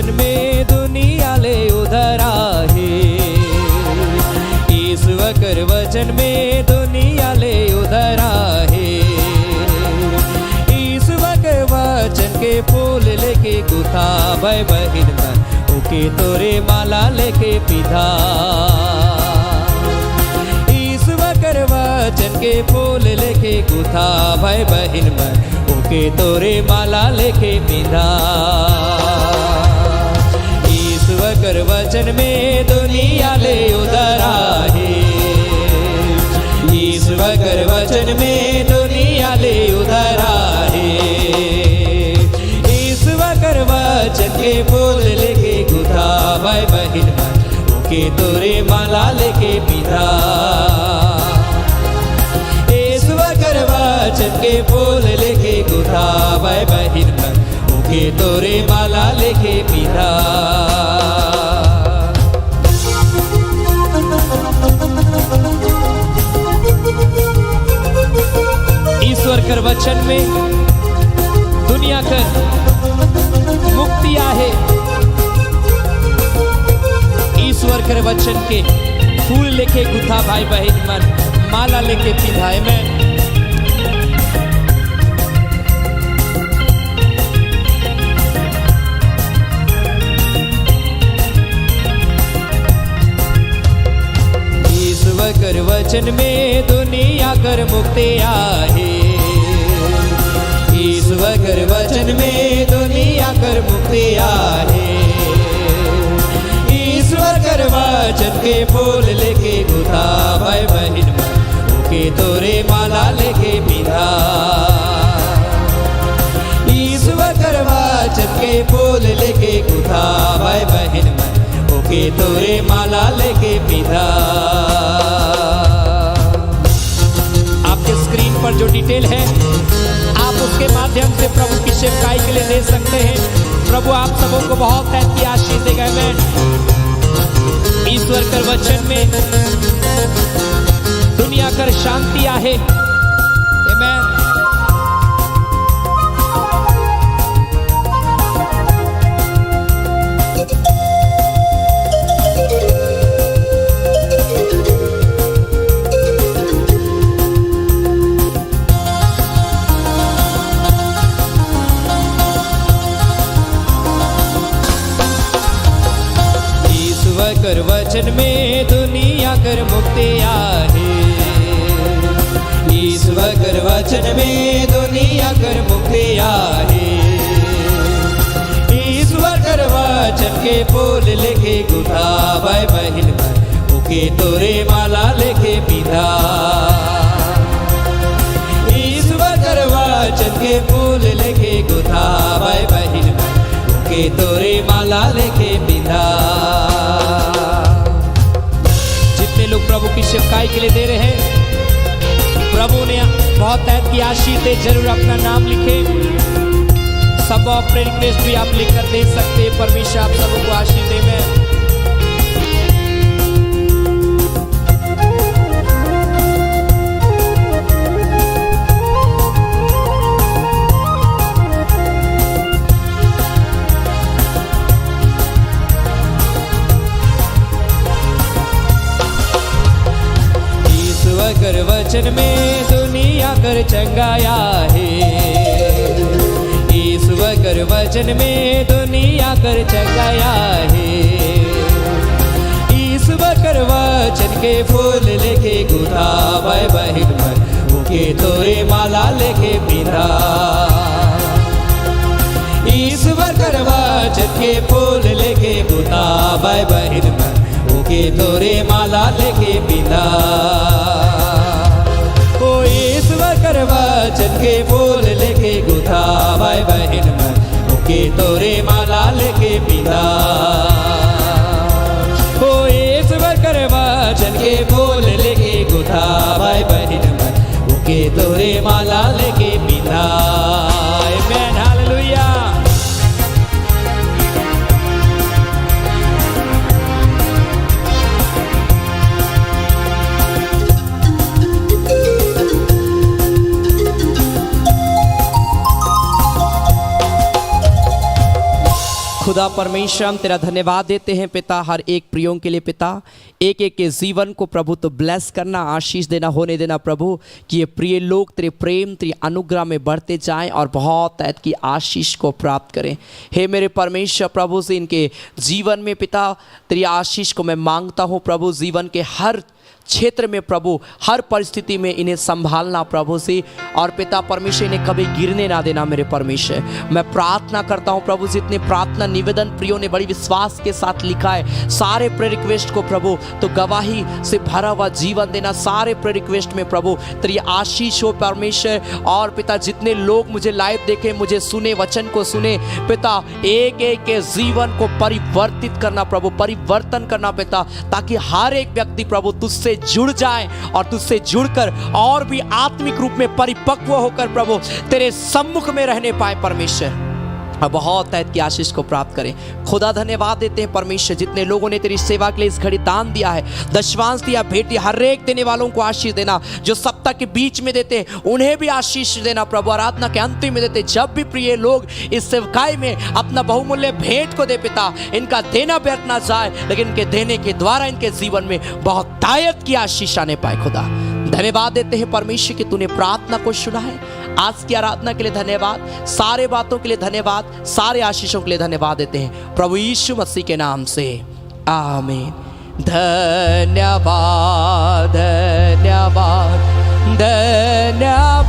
में दुनिया ले उधर आहे। ईश्वर कर वचन में दुनिया ले उधर आहे। ईश्वर के वचन के फूल लेके गुथा भाई बहिन मन, ओके तोरे माला लेके पिधा। ईश्वर कर वचन के फूल लेके गुथा भाई बहिन मन, ओके तोरे माला लेके पिधा। ईश्वर कर वचन में दुनिया ले उधर आहे। ईश्वर कर वचन में दुनिया ले उधर आहे। ईश्वर कर वचन के फूल लेके गुथा भाई बहिन मन, ओके तोरे माला लेके पिधा। ईश्वर कर वचन के फूल लेके गुथा भाई बहिन मन, ओके तोरे माला लेके पिधा। ईश्वर कर वचन में दुनिया कर मुक्ति आहे। ईश्वर कर वचन के फूल लेके गुथा भाई बहिन मन, माला लेके पिधाए में। कर वचन में दुनिया कर मुक्ति आहे। ईश्वर कर वचन में दुनिया कर मुक्ति आहे। ईश्वर कर वचन के फूल लेके गुथा भाई बहन ओके तोरे माला लेके पिता। ईश्वर कर वचन के फूल लेके गुथा भाई बहन ओके तोरे माला लेके पिता। आपके स्क्रीन पर जो डिटेल है आप उसके माध्यम से प्रभु की सेवकाई के लिए दे सकते हैं। प्रभु आप सबों को बहुत ऐसी आशीष देगा। मैं ईश्वर कर वचन में दुनिया कर शांति आहे। आमेन। कर वचन में दुनिया कर मुक्ति आहे। ईश्वर कर वचन में दुनिया कर मुक्ति आहे। ईश्वर कर वचन के फूल लेके गुथा भाई बहन ओके तोरे माला लेके पिता। ईश्वर कर वचन के फूल लेके गुथा भाई बहन ओके तोरे माला लेके पिता। लोग प्रभु की सेवकाई के लिए दे रहे हैं, प्रभु ने बहुत ऐद की आशीष दे। जरूर अपना नाम लिखे। सब अपने रिक्वेस्ट भी आप लिखकर दे सकते हैं। परमेश्वर आप सबों को आशीष दे। मैं कर वचन में दुनिया कर चंगाया है। ईश्वर कर वचन में दुनिया कर चंगाया है। ईश्वर कर वचन के फूल लेके गुथा भाई बहन ओके तोरे माला लेके पिता। ईश्वर कर वचन के फूल लेके गुथा भाई बहन ओके तोरे माला लेके पिता। ईश्वर कर वचन के फूल लेके गुथा भाई बहन ओके तोरे माला लेके पिता। ओ ईश्वर कर वचन के फूल लेके गुथा भाई बहन ओके तोरे माला लेके पिता। आमेन। हालेलुया। खुदा परमेश्वर हम तेरा धन्यवाद देते हैं पिता, हर एक प्रियों के लिए पिता। एक एक के जीवन को प्रभु तो ब्लेस करना, आशीष देना, होने देना प्रभु, कि ये प्रिय लोग तेरे प्रेम तेरे अनुग्रह में बढ़ते जाएं और बहुत ऐद की आशीष को प्राप्त करें। हे मेरे परमेश्वर प्रभु से इनके जीवन में पिता तेरी आशीष को मैं मांगता हूँ प्रभु। जीवन के हर क्षेत्र में प्रभु, हर परिस्थिति में इन्हें संभालना प्रभु से, और पिता परमेश्वर इन्हें कभी गिरने ना देना मेरे परमेश्वर। मैं प्रार्थना करता हूँ प्रभु, जितने प्रार्थना निवेदन प्रियों ने बड़ी विश्वास के साथ लिखा है, सारे प्रेयर रिक्वेस्ट को प्रभु तो गवाही से भरा हुआ जीवन देना। सारे प्रेयर रिक्वेस्ट में प्रभु तेरी आशीष हो परमेश्वर। और पिता जितने लोग मुझे लाइव देखे, मुझे सुने, वचन को सुने पिता, एक एक के जीवन को परिवर्तित करना प्रभु, परिवर्तन करना पिता, ताकि हर एक व्यक्ति प्रभु तुझसे जुड़ जाए और तुझसे जुड़कर और भी आत्मिक रूप में परिपक्व होकर प्रभु तेरे सम्मुख में रहने पाए परमेश्वर। और बहुत ऐद की आशीष को प्राप्त करें। खुदा धन्यवाद देते हैं परमेश्वर, जितने लोगों ने तेरी सेवा के लिए इस घड़ी दान दिया है, दशवांश दिया, भेंट दिया, हर एक देने वालों को आशीष देना। जो सप्ताह के बीच में देते हैं उन्हें भी आशीष देना प्रभु। आराधना के अंतिम में देते, जब भी प्रिय लोग इस सेवकाई में अपना बहुमूल्य भेंट को दे पिता, इनका देना व्यर्थ ना जाए, लेकिन इनके देने के द्वारा इनके जीवन में बहुत तायत की आशीष आने पाए। खुदा धन्यवाद देते हैं परमेश्वर कि तूने प्रार्थना को सुना है। आज की आराधना के लिए धन्यवाद, सारे बातों के लिए धन्यवाद, सारे आशीषों के लिए धन्यवाद देते हैं प्रभु यीशु मसीह के नाम से, आमीन। धन्यवाद धन्यवाद धन्यवाद,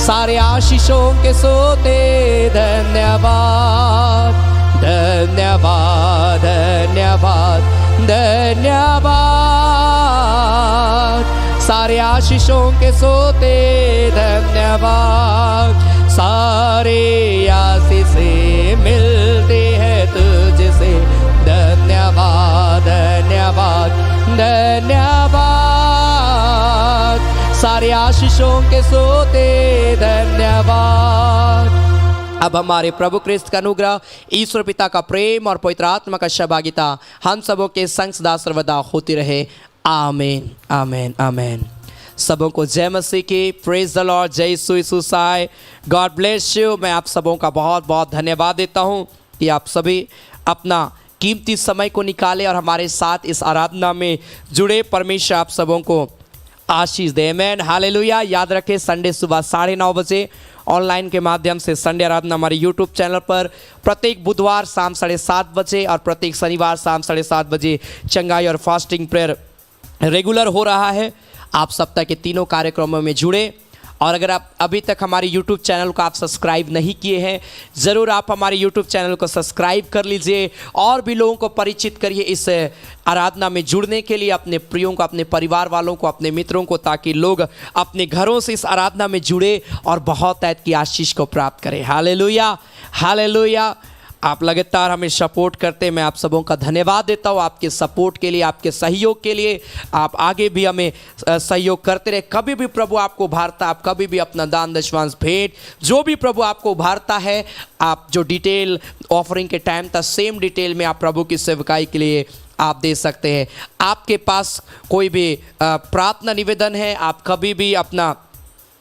सारे आशीषों के सोते धन्यवाद धन्यवाद धन्यवाद धन्यवाद, सारे आशीषों के सोते धन्यवाद, सारे आशीषें मिलते हैं तुझसे धन्यवाद धन्यवाद धन्यवाद, सारे आशीषों के सोते धन्यवाद। अब हमारे प्रभु क्रिस्त का अनुग्रह, ईश्वर पिता का प्रेम और पवित्र आत्मा का सहभागिता हम सबों के संग सदा सर्वदा होती रहे। आमीन आमीन आमीन। सबों को जय मसीह की। Praise the Lord. जय यीशु साय। God bless you. मैं आप सबों का बहुत बहुत धन्यवाद देता हूं कि आप सभी अपना कीमती समय को निकाले और हमारे साथ इस आराधना में जुड़े। परमेश्वर आप सबों को आशीष दे। आमीन हालेलुया। याद रखें संडे सुबह 9:30 बजे ऑनलाइन के माध्यम से संडे आराधना हमारे यूट्यूब चैनल पर प्रत्येक बुधवार शाम 7:30 बजे और प्रत्येक शनिवार शाम 7:30 बजे चंगाई और फास्टिंग प्रेयर रेगुलर हो रहा है। आप सप्ताह के तीनों कार्यक्रमों में जुड़े। और अगर आप अभी तक हमारे YouTube चैनल को आप सब्सक्राइब नहीं किए हैं, ज़रूर आप हमारे YouTube चैनल को सब्सक्राइब कर लीजिए और भी लोगों को परिचित करिए इस आराधना में जुड़ने के लिए, अपने प्रियों को, अपने परिवार वालों को, अपने मित्रों को, ताकि लोग अपने घरों से इस आराधना में जुड़े और बहुत ऐत की आशीष को प्राप्त करें। Hallelujah hallelujah. आप लगातार हमें सपोर्ट करते हैं। मैं आप सबों का धन्यवाद देता हूँ आपके सपोर्ट के लिए, आपके सहयोग के लिए। आप आगे भी हमें सहयोग करते रहे। कभी भी प्रभु आपको उभारता, आप कभी भी अपना दान दशमांश भेंट जो भी प्रभु आपको उभारता है, आप जो डिटेल ऑफरिंग के टाइम था सेम डिटेल में आप प्रभु की सेवकाई के लिए आप दे सकते हैं। आपके पास कोई भी प्रार्थना निवेदन है, आप कभी भी अपना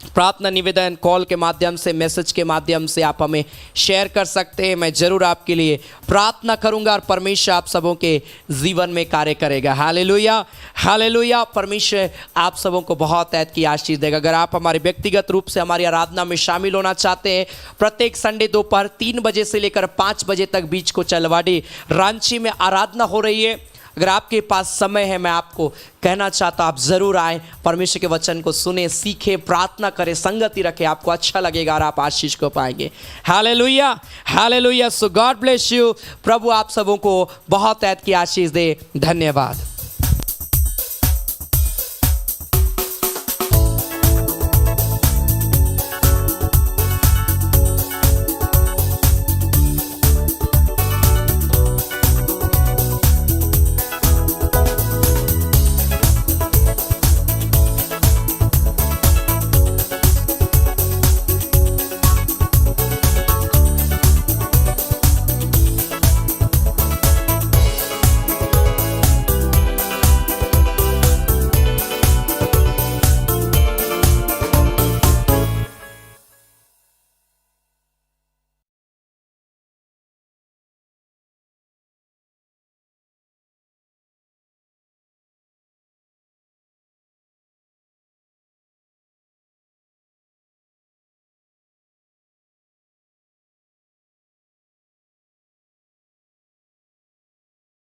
प्रार्थना निवेदन कॉल के माध्यम से, मैसेज के माध्यम से आप हमें शेयर कर सकते हैं। मैं ज़रूर आपके लिए प्रार्थना करूंगा और परमेश्वर आप सबों के जीवन में कार्य करेगा। Hallelujah hallelujah. परमेश्वर आप सबों को बहुत ऐत की आशीष देगा। अगर आप हमारे व्यक्तिगत रूप से हमारी आराधना में शामिल होना चाहते हैं, प्रत्येक संडे दोपहर 3 बजे से लेकर 5 बजे तक बीच को चलवाड़ी रांची में आराधना हो रही है। अगर आपके पास समय है, मैं आपको कहना चाहता हूँ आप ज़रूर आएँ, परमेश्वर के वचन को सुने, सीखें, प्रार्थना करें, संगति रखें। आपको अच्छा लगेगा और आप आशीष को पाएंगे। Hallelujah hallelujah. So God bless you. प्रभु आप सबों को बहुत ऐत की आशीष दे। धन्यवाद।